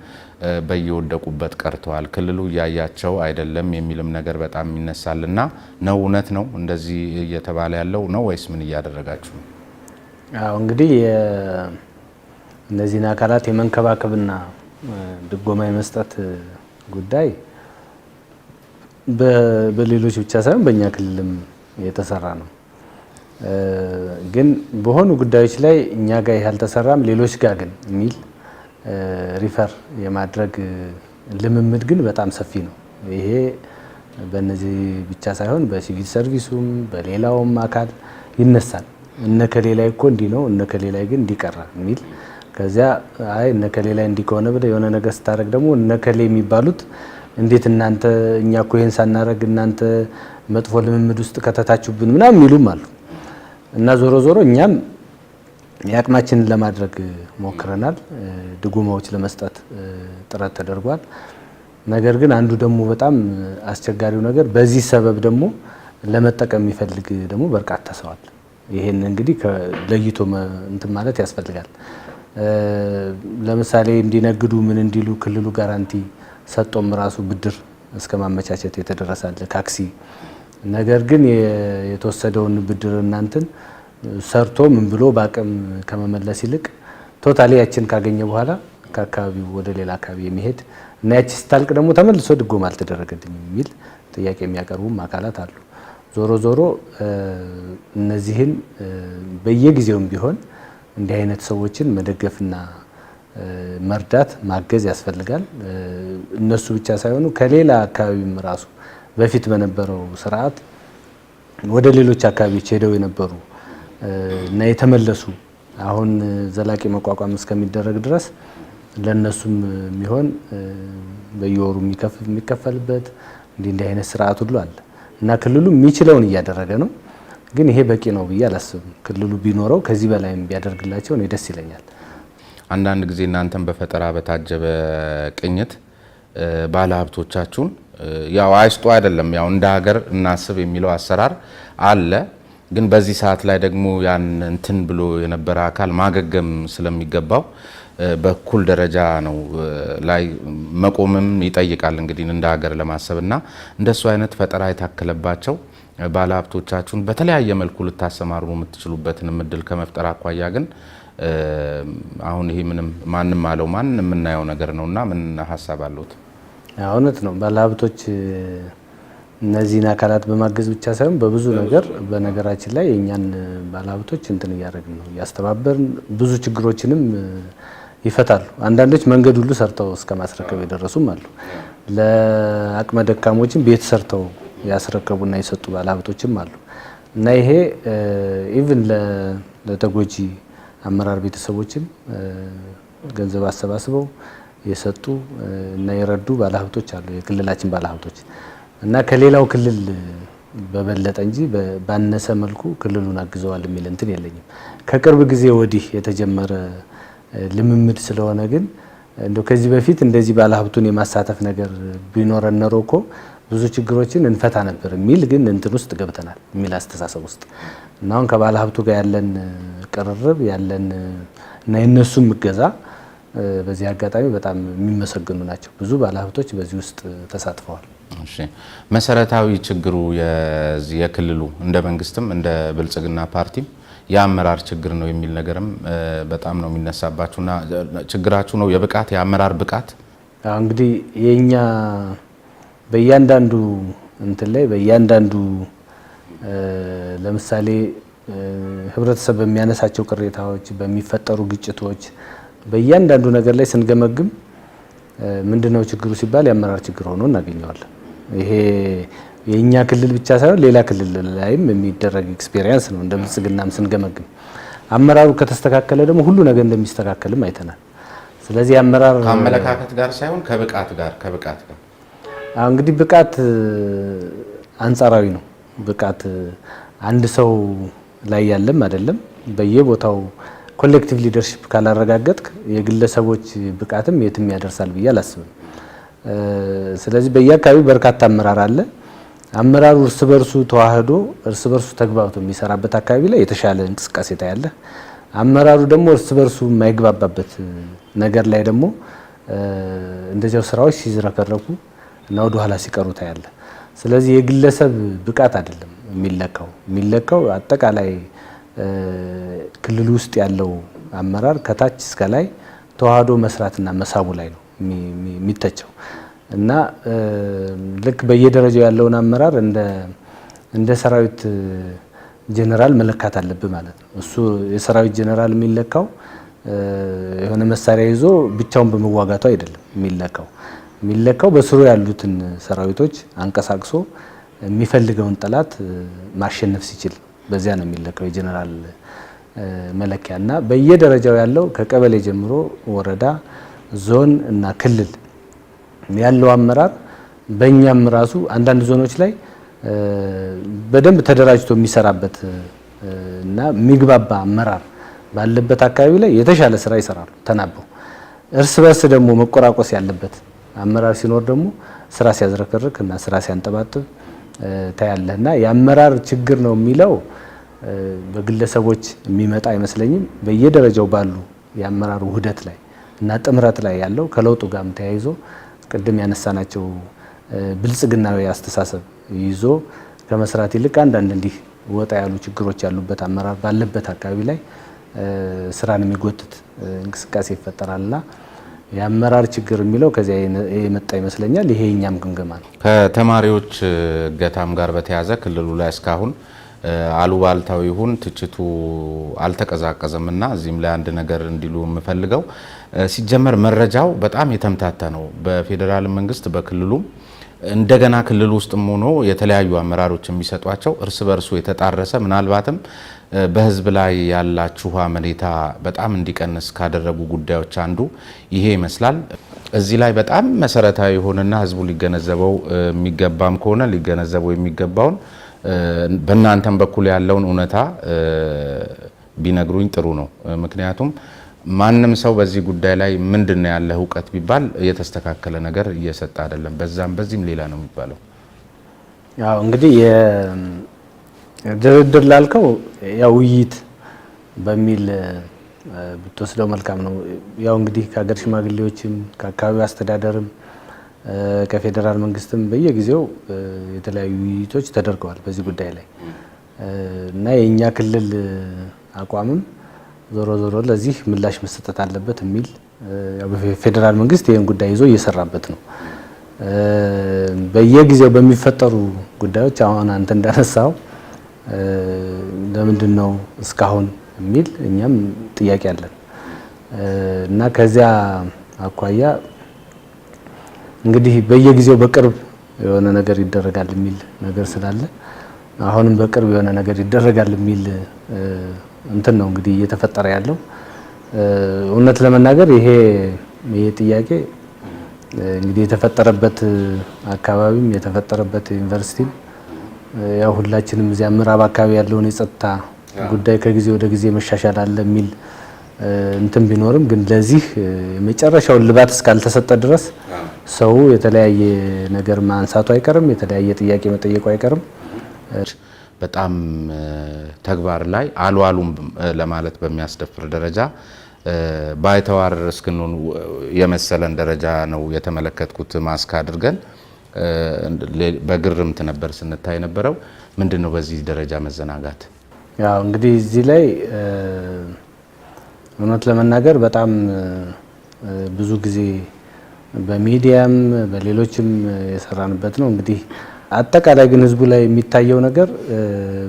በየወደቁበት ቀርተዋል። ክልሉ እያያቸው አይደለም የሚልም ነገር በጣም ይነሳልና ነው። እውነት ነው እንደዚህ እየተባለ ያለው ነው ወይስ ምን እያደረጋችሁ ነው? አዎ እንግዲህ እነዚህን አካላት የመንከባከብና ድጎማ የመስጠት ጉዳይ በሌሎች ብቻ ሳይሆን በእኛ ክልልም የተሰራ ነው። ግን በሆኑ ጉዳዮች ላይ እኛ ጋር ይህ አልተሰራም ሌሎች ጋር ግን የሚል ሪፈር የማድረግ ልምምድ ግን በጣም ሰፊ ነው። ይሄ በእነዚህ ብቻ ሳይሆን በሲቪል ሰርቪሱም በሌላውም አካል ይነሳል። እነከሌ ላይ እኮ እንዲህ ነው እነከሌ ላይ ግን እንዲቀራ የሚል ከዚያ አይ እነከሌ ላይ እንዲህ ከሆነ ብለህ የሆነ ነገር ስታደርግ ደግሞ እነከሌ የሚባሉት እንዴት እናንተ እኛ እኮ ይሄን ሳናደርግ እናንተ መጥፎ ልምምድ ውስጥ ከተታችሁብን ምናምን የሚሉም አሉ። እና ዞሮ ዞሮ እኛም የአቅማችንን ለማድረግ ሞክረናል። ድጎማዎች ለመስጠት ጥረት ተደርጓል። ነገር ግን አንዱ ደግሞ በጣም አስቸጋሪው ነገር በዚህ ሰበብ ደግሞ ለመጠቀም የሚፈልግ ደግሞ በርካታ ሰው አለ። ይሄን እንግዲህ ለይቶ እንትን ማለት ያስፈልጋል። ለምሳሌ እንዲነግዱ ምን እንዲሉ ክልሉ ጋራንቲ ሰጥቶም ራሱ ብድር እስከ ማመቻቸት የተደረሳል ታክሲ። ነገር ግን የተወሰደውን ብድር እናንተን ሰርቶ ምን ብሎ በአቅም ከመመለስ ይልቅ ቶታሊ ያችን ካገኘ በኋላ ከአካባቢው ወደ ሌላ አካባቢ የሚሄድ እና ያቺ ስታልቅ ደግሞ ተመልሶ ድጎማ አልተደረገልኝም የሚል ጥያቄ የሚያቀርቡም አካላት አሉ። ዞሮ ዞሮ እነዚህን በየጊዜውም ቢሆን እንዲህ አይነት ሰዎችን መደገፍና መርዳት ማገዝ ያስፈልጋል። እነሱ ብቻ ሳይሆኑ ከሌላ አካባቢም ራሱ በፊት በነበረው ስርዓት ወደ ሌሎች አካባቢዎች ሄደው የነበሩ እና የተመለሱ አሁን ዘላቂ መቋቋም እስከሚደረግ ድረስ ለነሱም የሚሆን በየወሩ የሚከፈልበት እንዲህ አይነት ስርዓት ሁሉ አለ እና ክልሉ የሚችለውን እያደረገ ነው። ግን ይሄ በቂ ነው ብዬ አላስብም። ክልሉ ቢኖረው ከዚህ በላይም ቢያደርግላቸው እኔ ደስ ይለኛል። አንዳንድ ጊዜ እናንተም በፈጠራ በታጀበ ቅኝት ባለሀብቶቻችሁን ያው አይስጡ አይደለም ያው እንደ ሀገር እናስብ የሚለው አሰራር አለ። ግን በዚህ ሰዓት ላይ ደግሞ ያን እንትን ብሎ የነበረ አካል ማገገም ስለሚገባው በኩል ደረጃ ነው ላይ መቆምም ይጠይቃል። እንግዲህ እንደ ሀገር ለማሰብና እንደሱ አይነት ፈጠራ የታከለባቸው ባለሀብቶቻችሁን በተለያየ መልኩ ልታሰማሩ የምትችሉበትን እድል ከመፍጠር አኳያ ግን አሁን ይሄ ምንም ማንም አለው ማን የምናየው ነገር ነውና ምን ሀሳብ አለዎት? እውነት ነው። ባለሀብቶች እነዚህን አካላት በማገዝ ብቻ ሳይሆን በብዙ ነገር በነገራችን ላይ የእኛን ባለሀብቶች እንትን እያደረግን ነው እያስተባበርን ብዙ ችግሮችንም ይፈታሉ። አንዳንዶች መንገድ ሁሉ ሰርተው እስከ ማስረከብ የደረሱም አሉ። ለአቅመ ደካሞችን ቤት ሰርተው ያስረከቡና የሰጡ ባለሀብቶችም አሉ እና ይሄ ኢቭን ለተጎጂ አመራር ቤተሰቦችን ገንዘብ አሰባስበው የሰጡ እና የረዱ ባለሀብቶች አሉ፣ የክልላችን ባለሀብቶች እና ከሌላው ክልል በበለጠ እንጂ ባነሰ መልኩ ክልሉን አግዘዋል የሚል እንትን የለኝም። ከቅርብ ጊዜ ወዲህ የተጀመረ ልምምድ ስለሆነ ግን እንደው ከዚህ በፊት እንደዚህ ባለሀብቱን የማሳተፍ ነገር ቢኖረን ኖሮ እኮ ብዙ ችግሮችን እንፈታ ነበር የሚል ግን እንትን ውስጥ ገብተናል የሚል አስተሳሰብ ውስጥ እና አሁን ከባለሀብቱ ጋር ያለን ቅርርብ ያለን እና የነሱም እገዛ በዚህ አጋጣሚ በጣም የሚመሰገኑ ናቸው። ብዙ ባለሀብቶች በዚህ ውስጥ ተሳትፈዋል። እሺ፣ መሰረታዊ ችግሩ የክልሉ እንደ መንግስትም እንደ ብልጽግና ፓርቲም የአመራር ችግር ነው የሚል ነገርም በጣም ነው የሚነሳባችሁና ችግራችሁ ነው የብቃት የአመራር ብቃት። እንግዲህ የኛ በእያንዳንዱ እንትን ላይ በእያንዳንዱ ለምሳሌ ህብረተሰብ በሚያነሳቸው ቅሬታዎች፣ በሚፈጠሩ ግጭቶች በእያንዳንዱ ነገር ላይ ስንገመግም ምንድነው ችግሩ ሲባል የአመራር ችግር ሆኖ እናገኘዋለን። ይሄ የኛ ክልል ብቻ ሳይሆን ሌላ ክልል ላይም የሚደረግ ኤክስፒሪየንስ ነው። እንደ ብልጽግናም ስንገመግም አመራሩ ከተስተካከለ ደግሞ ሁሉ ነገር እንደሚስተካከልም አይተናል። ስለዚህ አመራር ከአመለካከት ጋር ሳይሆን ከብቃት ጋር እንግዲህ ብቃት አንጻራዊ ነው። ብቃት አንድ ሰው ላይ ያለም አይደለም። በየቦታው ኮሌክቲቭ ሊደርሺፕ ካላረጋገጥክ የግለሰቦች ብቃትም የትም ያደርሳል ብዬ አላስብም። ስለዚህ በየአካባቢው በርካታ አመራር አለ። አመራሩ እርስ በርሱ ተዋህዶ እርስ በርሱ ተግባብቶ የሚሰራበት አካባቢ ላይ የተሻለ እንቅስቃሴ ታያለ። አመራሩ ደግሞ እርስ በርሱ የማይግባባበት ነገር ላይ ደግሞ እንደዚያው ስራዎች ሲዝረከረኩ እና ወደ ኋላ ሲቀሩ ታያለ። ስለዚህ የግለሰብ ብቃት አይደለም የሚለካው አጠቃላይ ክልሉ ውስጥ ያለው አመራር ከታች እስከ ላይ ተዋህዶ መስራትና መሳቡ ላይ ነው የሚተቸው እና ልክ በየደረጃው ያለውን አመራር እንደ ሰራዊት ጀነራል መለካት አለብህ ማለት ነው። እሱ የሰራዊት ጀነራል የሚለካው የሆነ መሳሪያ ይዞ ብቻውን በመዋጋቱ አይደለም የሚለካው በስሩ ያሉትን ሰራዊቶች አንቀሳቅሶ የሚፈልገውን ጠላት ማሸነፍ ሲችል በዚያ ነው የሚለካው የጀነራል መለኪያ እና በየደረጃው ያለው ከቀበሌ ጀምሮ ወረዳ፣ ዞን እና ክልል ያለው አመራር በእኛም ራሱ አንዳንድ ዞኖች ላይ በደንብ ተደራጅቶ የሚሰራበት እና የሚግባባ አመራር ባለበት አካባቢ ላይ የተሻለ ስራ ይሰራሉ ተናበው። እርስ በርስ ደግሞ መቆራቆስ ያለበት አመራር ሲኖር ደግሞ ስራ ሲያዝረከርክ እና ስራ ሲያንጠባጥብ ታያለህና የአመራር ችግር ነው የሚለው በግለሰቦች የሚመጣ አይመስለኝም። በየደረጃው ባሉ የአመራር ውህደት ላይ እና ጥምረት ላይ ያለው ከለውጡ ጋርም ተያይዞ ቅድም ያነሳናቸው ብልጽግናዊ አስተሳሰብ ይዞ ከመስራት ይልቅ አንዳንድ እንዲህ ወጣ ያሉ ችግሮች ያሉበት አመራር ባለበት አካባቢ ላይ ስራን የሚጎትት እንቅስቃሴ ይፈጠራልና የአመራር ችግር የሚለው ከዚያ የመጣ ይመስለኛል። ይሄ የኛም ግምገማ ነው። ከተማሪዎች እገታም ጋር በተያያዘ ክልሉ ላይ እስካሁን አሉባልታው ይሁን ትችቱ አልተቀዛቀዘምና እዚህም ላይ አንድ ነገር እንዲሉ የምፈልገው ሲጀመር መረጃው በጣም የተምታታ ነው። በፌዴራል መንግስት በክልሉም እንደገና ክልል ውስጥም ሆኖ የተለያዩ አመራሮች የሚሰጧቸው እርስ በርሱ የተጣረሰ ምናልባትም በህዝብ ላይ ያላችሁ አመኔታ በጣም እንዲቀንስ ካደረጉ ጉዳዮች አንዱ ይሄ ይመስላል። እዚህ ላይ በጣም መሰረታዊ የሆነና ህዝቡ ሊገነዘበው የሚገባም ከሆነ ሊገነዘበው የሚገባውን በእናንተም በኩል ያለውን እውነታ ቢነግሩኝ ጥሩ ነው። ምክንያቱም ማንም ሰው በዚህ ጉዳይ ላይ ምንድነው ያለ እውቀት ቢባል የተስተካከለ ነገር እየሰጠ አይደለም። በዛም በዚህም ሌላ ነው የሚባለው። ያው እንግዲህ ድርድር ላልከው ያው ውይይት በሚል ብትወስደው መልካም ነው። ያው እንግዲህ ከሀገር ሽማግሌዎችም ከአካባቢው አስተዳደርም ከፌዴራል መንግስትም በየጊዜው የተለያዩ ውይይቶች ተደርገዋል በዚህ ጉዳይ ላይ እና የኛ ክልል አቋምም ዞሮ ዞሮ ለዚህ ምላሽ መሰጠት አለበት የሚል ያው ፌዴራል መንግስት ይሄን ጉዳይ ይዞ እየሰራበት ነው። በየጊዜው በሚፈጠሩ ጉዳዮች አሁን አንተ እንዳነሳው ለምንድን ነው እስካሁን የሚል እኛም ጥያቄ አለን እና ከዚያ አኳያ እንግዲህ በየጊዜው በቅርብ የሆነ ነገር ይደረጋል የሚል ነገር ስላለ አሁንም በቅርብ የሆነ ነገር ይደረጋል የሚል እንትን ነው እንግዲህ እየተፈጠረ ያለው። እውነት ለመናገር ይሄ ጥያቄ እንግዲህ የተፈጠረበት አካባቢም የተፈጠረበት ዩኒቨርሲቲም ያው ሁላችንም እዚያ ምዕራብ አካባቢ ያለውን የጸጥታ ጉዳይ ከጊዜ ወደ ጊዜ መሻሻል አለ የሚል እንትን ቢኖርም ግን ለዚህ የመጨረሻውን ልባት እስካልተሰጠ ድረስ ሰው የተለያየ ነገር ማንሳቱ አይቀርም፣ የተለያየ ጥያቄ መጠየቁ አይቀርም። በጣም ተግባር ላይ አልዋሉም ለማለት በሚያስደፍር ደረጃ ባይተዋር እስክንሆን የመሰለን ደረጃ ነው የተመለከትኩት። ማስክ አድርገን በግርምት ነበር ስንታይ ነበረው። ምንድነው በዚህ ደረጃ መዘናጋት? ያው እንግዲህ እዚህ ላይ እውነት ለመናገር በጣም ብዙ ጊዜ በሚዲያም በሌሎችም የሰራንበት ነው። እንግዲህ አጠቃላይ ግን ህዝቡ ላይ የሚታየው ነገር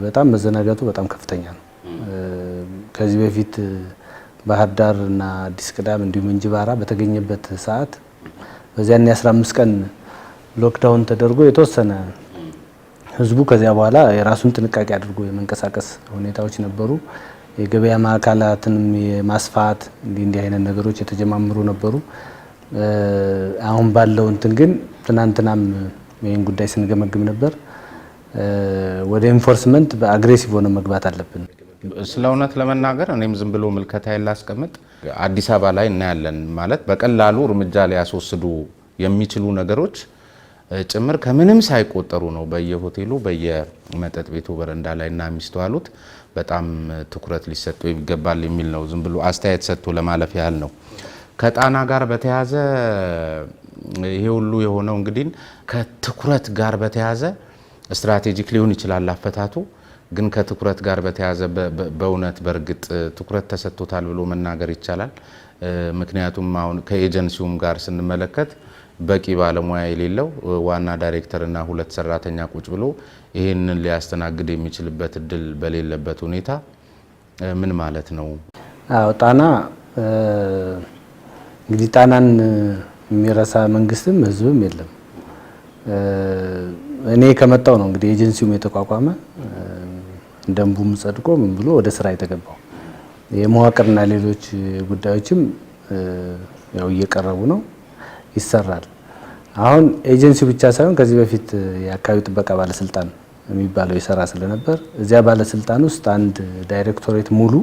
በጣም መዘናጋቱ በጣም ከፍተኛ ነው። ከዚህ በፊት ባህር ዳር እና አዲስ ቅዳም እንዲሁም እንጅባራ በተገኘበት ሰዓት በዚያን የ15 ቀን ሎክዳውን ተደርጎ የተወሰነ ህዝቡ ከዚያ በኋላ የራሱን ጥንቃቄ አድርጎ የመንቀሳቀስ ሁኔታዎች ነበሩ። የገበያ ማዕከላትንም የማስፋት እንዲህ አይነት ነገሮች የተጀማመሩ ነበሩ። አሁን ባለው እንትን ግን ትናንትናም ይህን ጉዳይ ስንገመግም ነበር። ወደ ኢንፎርስመንት በአግሬሲቭ ሆነ መግባት አለብን። ስለ እውነት ለመናገር እኔም ዝም ብሎ ምልከታዬን ላስቀምጥ፣ አዲስ አበባ ላይ እናያለን ማለት በቀላሉ እርምጃ ሊያስወስዱ የሚችሉ ነገሮች ጭምር ከምንም ሳይቆጠሩ ነው በየሆቴሉ በየመጠጥ ቤቱ በረንዳ ላይ እና የሚስተዋሉት። በጣም ትኩረት ሊሰጠው ይገባል የሚል ነው። ዝም ብሎ አስተያየት ሰጥቶ ለማለፍ ያህል ነው። ከጣና ጋር በተያያዘ ይሄ ሁሉ የሆነው እንግዲህ ከትኩረት ጋር በተያያዘ ስትራቴጂክ ሊሆን ይችላል አፈታቱ፣ ግን ከትኩረት ጋር በተያያዘ በእውነት በእርግጥ ትኩረት ተሰጥቶታል ብሎ መናገር ይቻላል? ምክንያቱም አሁን ከኤጀንሲውም ጋር ስንመለከት በቂ ባለሙያ የሌለው ዋና ዳይሬክተር እና 2 ሰራተኛ ቁጭ ብሎ ይህንን ሊያስተናግድ የሚችልበት እድል በሌለበት ሁኔታ ምን ማለት ነው? አዎ ጣና እንግዲህ ጣናን የሚረሳ መንግስትም ህዝብም የለም። እኔ ከመጣው ነው እንግዲህ ኤጀንሲውም የተቋቋመ ደንቡም ጸድቆ ምን ብሎ ወደ ስራ የተገባው። የመዋቅርና ሌሎች ጉዳዮችም ያው እየቀረቡ ነው፣ ይሰራል። አሁን ኤጀንሲው ብቻ ሳይሆን ከዚህ በፊት የአካባቢ ጥበቃ ባለስልጣን የሚባለው ይሰራ ስለነበር እዚያ ባለስልጣን ውስጥ አንድ ዳይሬክቶሬት ሙሉ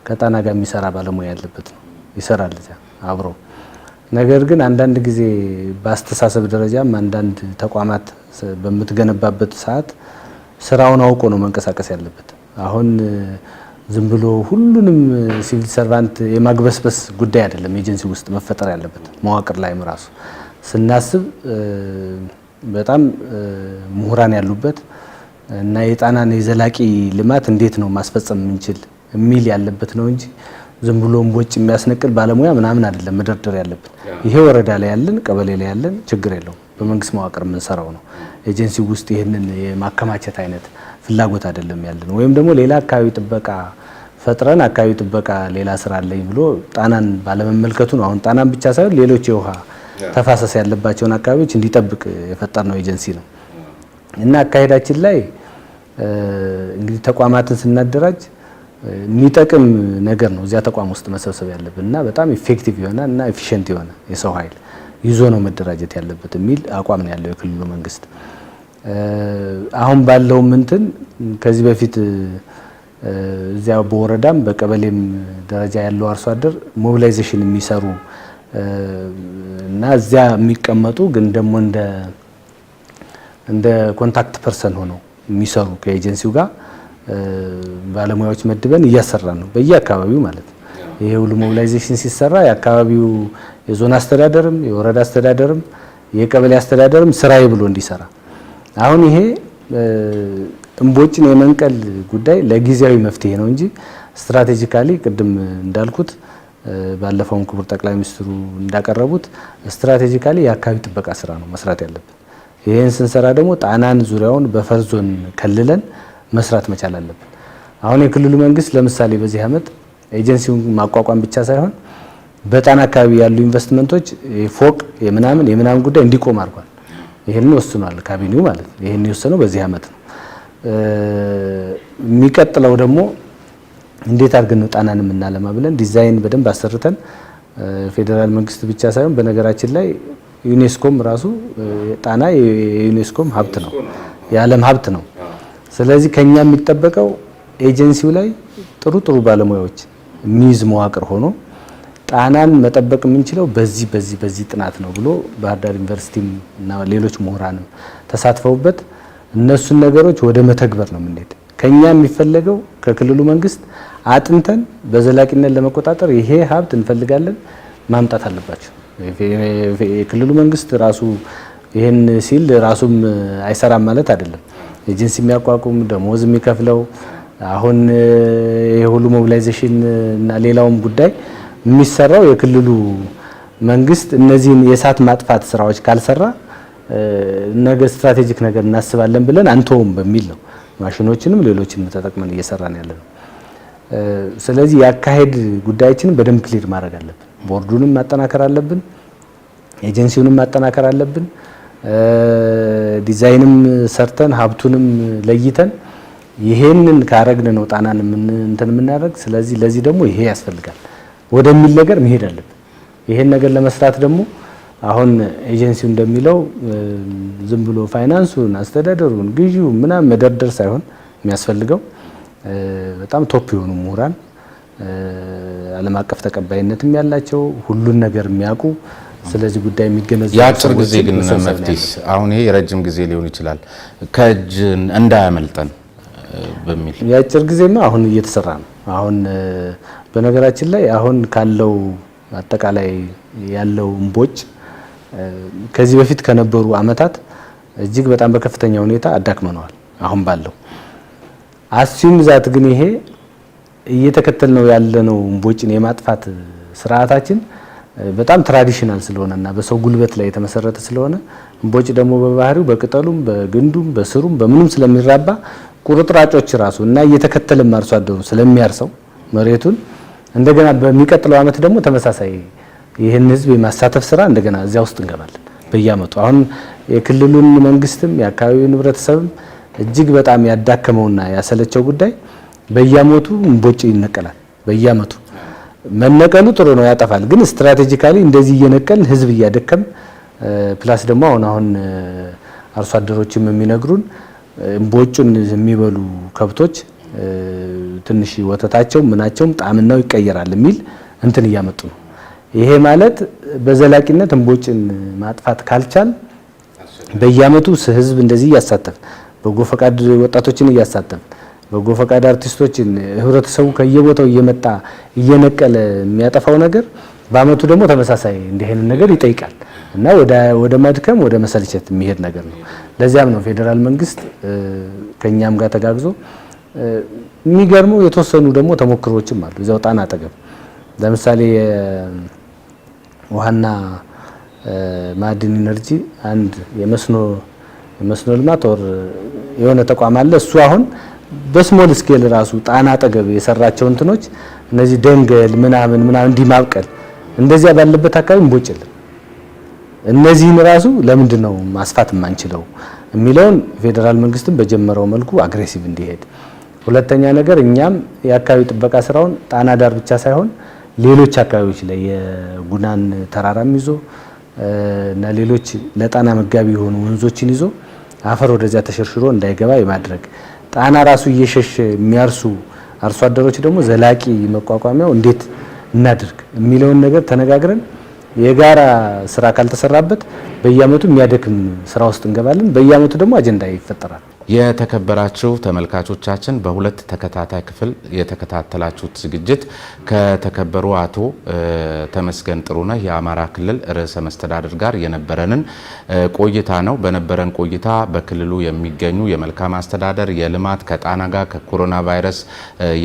ከጣና ጋር የሚሰራ ባለሙያ ያለበት ነው፣ ይሰራል እዚያ አብሮ። ነገር ግን አንዳንድ ጊዜ በአስተሳሰብ ደረጃም አንዳንድ ተቋማት በምትገነባበት ሰዓት ስራውን አውቆ ነው መንቀሳቀስ ያለበት። አሁን ዝም ብሎ ሁሉንም ሲቪል ሰርቫንት የማግበስበስ ጉዳይ አይደለም ኤጀንሲ ውስጥ መፈጠር ያለበት። መዋቅር ላይም ራሱ ስናስብ በጣም ምሁራን ያሉበት እና የጣናን የዘላቂ ልማት እንዴት ነው ማስፈጸም የምንችል የሚል ያለበት ነው እንጂ ዝም ብሎ ወጭ የሚያስነቅል ባለሙያ ምናምን አይደለም መደርደር ያለበት። ይሄ ወረዳ ላይ ያለን ቀበሌ ላይ ያለን ችግር የለውም፣ በመንግስት መዋቅር የምንሰራው ነው። ኤጀንሲ ውስጥ ይህንን የማከማቸት አይነት ፍላጎት አይደለም ያለን። ወይም ደግሞ ሌላ አካባቢ ጥበቃ ፈጥረን አካባቢ ጥበቃ ሌላ ስራ አለኝ ብሎ ጣናን ባለመመልከቱ ነው። አሁን ጣናን ብቻ ሳይሆን ሌሎች የውሃ ተፋሰስ ያለባቸውን አካባቢዎች እንዲጠብቅ የፈጠርነው ኤጀንሲ ነው እና አካሄዳችን ላይ እንግዲህ ተቋማትን ስናደራጅ የሚጠቅም ነገር ነው እዚያ ተቋም ውስጥ መሰብሰብ ያለብን እና በጣም ኢፌክቲቭ የሆነ እና ኤፊሽንት የሆነ የሰው ኃይል ይዞ ነው መደራጀት ያለበት የሚል አቋም ነው ያለው የክልሉ መንግስት። አሁን ባለው እንትን ከዚህ በፊት እዚያ በወረዳም በቀበሌም ደረጃ ያለው አርሶ አደር ሞቢላይዜሽን የሚሰሩ እና እዚያ የሚቀመጡ ግን ደግሞ እንደ ኮንታክት ፐርሰን ሆነው የሚሰሩ ከኤጀንሲው ጋር ባለሙያዎች መድበን እያሰራን ነው በየአካባቢው ማለት ነው። ይሄ ሁሉ ሞቢላይዜሽን ሲሰራ የአካባቢው የዞን አስተዳደርም የወረዳ አስተዳደርም የቀበሌ አስተዳደርም ስራዬ ብሎ እንዲሰራ። አሁን ይሄ እምቦጭን የመንቀል ጉዳይ ለጊዜያዊ መፍትሄ ነው እንጂ ስትራቴጂካሊ ቅድም እንዳልኩት ባለፈው ክቡር ጠቅላይ ሚኒስትሩ እንዳቀረቡት ስትራቴጂካሊ የአካባቢ ጥበቃ ስራ ነው መስራት ያለብን። ይሄን ስንሰራ ደግሞ ጣናን ዙሪያውን በፈር ዞን ከልለን መስራት መቻል አለብን። አሁን የክልሉ መንግስት ለምሳሌ በዚህ አመት ኤጀንሲውን ማቋቋም ብቻ ሳይሆን በጣና አካባቢ ያሉ ኢንቨስትመንቶች ፎቅ የምናምን ጉዳይ እንዲቆም አድርጓል። ይሄን ወስኗል ካቢኔው ማለት ነው። ይሄን የወሰነው በዚህ አመት ነው። የሚቀጥለው ደግሞ እንዴት አድርገን ነው ጣናን የምናለማ ብለን ዲዛይን በደንብ አሰርተን ፌዴራል መንግስት ብቻ ሳይሆን በነገራችን ላይ ዩኔስኮም ራሱ ጣና የዩኔስኮም ሀብት ነው፣ የዓለም ሀብት ነው። ስለዚህ ከኛ የሚጠበቀው ኤጀንሲው ላይ ጥሩ ባለሙያዎች የሚይዝ መዋቅር ሆኖ ጣናን መጠበቅ የምንችለው በዚህ ጥናት ነው ብሎ ባህር ዳር ዩኒቨርሲቲም እና ሌሎች ምሁራንም ተሳትፈውበት እነሱን ነገሮች ወደ መተግበር ነው የምንሄድ። ከኛ የሚፈለገው ከክልሉ መንግስት አጥንተን በዘላቂነት ለመቆጣጠር ይሄ ሀብት እንፈልጋለን ማምጣት አለባቸው። የክልሉ መንግስት ራሱ ይሄን ሲል ራሱም አይሰራም ማለት አይደለም። ኤጀንሲ የሚያቋቁም ደሞዝ የሚከፍለው አሁን የሁሉ ሞቢላይዜሽን እና ሌላውም ጉዳይ የሚሰራው የክልሉ መንግስት እነዚህን የእሳት ማጥፋት ስራዎች ካልሰራ ነገ ስትራቴጂክ ነገር እናስባለን ብለን አንተውም በሚል ነው ማሽኖችንም ሌሎችንም ተጠቅመን እየሰራን ያለነው። ስለዚህ ያካሄድ ጉዳያችንን በደንብ ክሊር ማድረግ አለብን። ቦርዱንም ማጠናከር አለብን፣ ኤጀንሲውንም ማጠናከር አለብን። ዲዛይንም ሰርተን ሀብቱንም ለይተን ይሄንን ካረግን ነው ጣናን እንትን የምናደርግ። ስለዚህ ለዚህ ደግሞ ይሄ ያስፈልጋል ወደሚል ነገር መሄድ አለብን። ይሄን ነገር ለመስራት ደግሞ አሁን ኤጀንሲው እንደሚለው ዝም ብሎ ፋይናንሱን፣ አስተዳደሩን፣ ግዢው ምናምን መደርደር ሳይሆን የሚያስፈልገው በጣም ቶፕ የሆኑ ምሁራን ዓለም አቀፍ ተቀባይነትም ያላቸው ሁሉን ነገር የሚያውቁ ስለዚህ ጉዳይ የሚገነዘቡ የአጭር ጊዜ ግን መፍትሄ አሁን ይሄ የረጅም ጊዜ ሊሆን ይችላል ከእጅ እንዳያመልጠን በሚል የአጭር ጊዜማ አሁን እየተሰራ ነው። አሁን በነገራችን ላይ አሁን ካለው አጠቃላይ ያለው እምቦጭ ከዚህ በፊት ከነበሩ አመታት እጅግ በጣም በከፍተኛ ሁኔታ አዳክመነዋል። አሁን ባለው አስዩም ዛት ግን ይሄ እየተከተልነው ያለነው እምቦጭን የማጥፋት ስርዓታችን በጣም ትራዲሽናል ስለሆነና በሰው ጉልበት ላይ የተመሰረተ ስለሆነ እምቦጭ ደግሞ በባህሪው በቅጠሉም በግንዱም በስሩም በምንም ስለሚራባ ቁርጥራጮች ራሱ እና እየተከተለም አርሶ አደሩ ስለሚያርሰው መሬቱን እንደገና በሚቀጥለው አመት ደግሞ ተመሳሳይ ይህን ህዝብ የማሳተፍ ስራ እንደገና እዚያ ውስጥ እንገባለን በየአመቱ። አሁን የክልሉን መንግስትም የአካባቢውን ህብረተሰብም እጅግ በጣም ያዳከመውና ያሰለቸው ጉዳይ በየአመቱ እምቦጭ ይነቀላል። በየአመቱ መነቀሉ ጥሩ ነው ያጠፋል፣ ግን ስትራቴጂካሊ እንደዚህ እየነቀልን ህዝብ እያደከም ፕላስ ደግሞ አሁን አርሶ አደሮችም የሚነግሩን እምቦጩን የሚበሉ ከብቶች ትንሽ ወተታቸው ምናቸውም ጣዕምናው ይቀየራል የሚል እንትን እያመጡ ነው። ይሄ ማለት በዘላቂነት እምቦጭን ማጥፋት ካልቻል በየአመቱ ህዝብ እንደዚህ እያሳተፍ በጎ ፈቃድ ወጣቶችን እያሳተፍ በጎ ፈቃድ አርቲስቶችን ህብረተሰቡ ከየቦታው እየመጣ እየነቀለ የሚያጠፋው ነገር በአመቱ ደግሞ ተመሳሳይ እንዲህ አይነት ነገር ይጠይቃል እና ወደ መድከም ወደ መሰልቸት የሚሄድ ነገር ነው። ለዚያም ነው ፌዴራል መንግስት ከኛም ጋር ተጋግዞ የሚገርመው የተወሰኑ ደግሞ ተሞክሮችም አሉ። እዛው ጣና አጠገብ ለምሳሌ ውሃና ማዕድን ኢነርጂ አንድ የመስኖ ልማት ወር የሆነ ተቋም አለ። እሱ አሁን በስሞል ስኬል ራሱ ጣና አጠገብ የሰራቸው እንትኖች እነዚህ ደንገል ምናምን እንዲማብቀል እንደዚያ ባለበት አካባቢ እምቦጭ የለም። እነዚህን ራሱ ለምንድን ነው ማስፋት የማንችለው የሚለውን ፌዴራል መንግስትም በጀመረው መልኩ አግሬሲቭ እንዲሄድ። ሁለተኛ ነገር እኛም የአካባቢ ጥበቃ ስራውን ጣና ዳር ብቻ ሳይሆን ሌሎች አካባቢዎች ላይ የጉናን ተራራም ይዞ እና ሌሎች ለጣና መጋቢ የሆኑ ወንዞችን ይዞ አፈር ወደዚያ ተሸርሽሮ እንዳይገባ የማድረግ ጣና ራሱ እየሸሸ የሚያርሱ አርሶ አደሮች ደግሞ ዘላቂ መቋቋሚያው እንዴት እናድርግ የሚለውን ነገር ተነጋግረን የጋራ ስራ ካልተሰራበት በየአመቱ የሚያደክም ስራ ውስጥ እንገባለን። በየአመቱ ደግሞ አጀንዳ ይፈጠራል። የተከበራችሁ ተመልካቾቻችን በሁለት ተከታታይ ክፍል የተከታተላችሁት ዝግጅት ከተከበሩ አቶ ተመስገን ጥሩነህ የአማራ ክልል ርዕሰ መስተዳድር ጋር የነበረንን ቆይታ ነው። በነበረን ቆይታ በክልሉ የሚገኙ የመልካም አስተዳደር፣ የልማት፣ ከጣና ጋር ከኮሮና ቫይረስ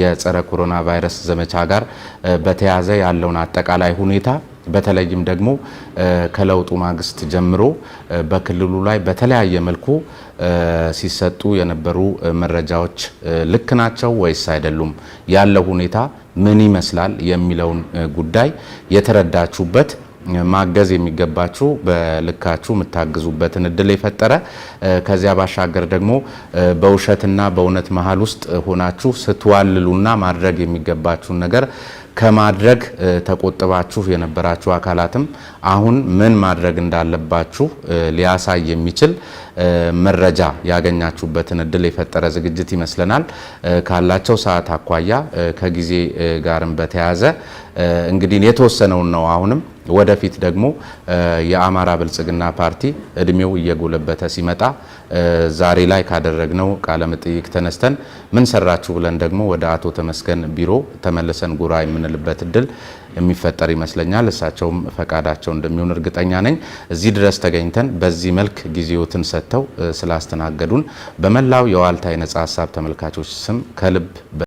የጸረ ኮሮና ቫይረስ ዘመቻ ጋር በተያያዘ ያለውን አጠቃላይ ሁኔታ በተለይም ደግሞ ከለውጡ ማግስት ጀምሮ በክልሉ ላይ በተለያየ መልኩ ሲሰጡ የነበሩ መረጃዎች ልክ ናቸው ወይስ አይደሉም፣ ያለው ሁኔታ ምን ይመስላል የሚለውን ጉዳይ የተረዳችሁበት ማገዝ የሚገባችሁ በልካችሁ የምታግዙበትን እድል የፈጠረ ከዚያ ባሻገር ደግሞ በውሸትና በእውነት መሀል ውስጥ ሆናችሁ ስትዋልሉና ማድረግ የሚገባችሁን ነገር ከማድረግ ተቆጥባችሁ የነበራችሁ አካላትም አሁን ምን ማድረግ እንዳለባችሁ ሊያሳይ የሚችል መረጃ ያገኛችሁበትን እድል የፈጠረ ዝግጅት ይመስለናል። ካላቸው ሰዓት አኳያ ከጊዜ ጋርም በተያያዘ እንግዲህ የተወሰነውን ነው። አሁንም ወደፊት ደግሞ የአማራ ብልጽግና ፓርቲ እድሜው እየጎለበተ ሲመጣ ዛሬ ላይ ካደረግነው ቃለ መጠይቅ ተነስተን ምን ሰራችሁ ብለን ደግሞ ወደ አቶ ተመስገን ቢሮ ተመልሰን ጉራ የምንልበት እድል የሚፈጠር ይመስለኛል። እሳቸውም ፈቃዳቸው እንደሚሆን እርግጠኛ ነኝ። እዚህ ድረስ ተገኝተን በዚህ መልክ ጊዜዎትን ሰጥተው ስላስተናገዱን በመላው የዋልታ የነጻ ሀሳብ ተመልካቾች ስም ከልብ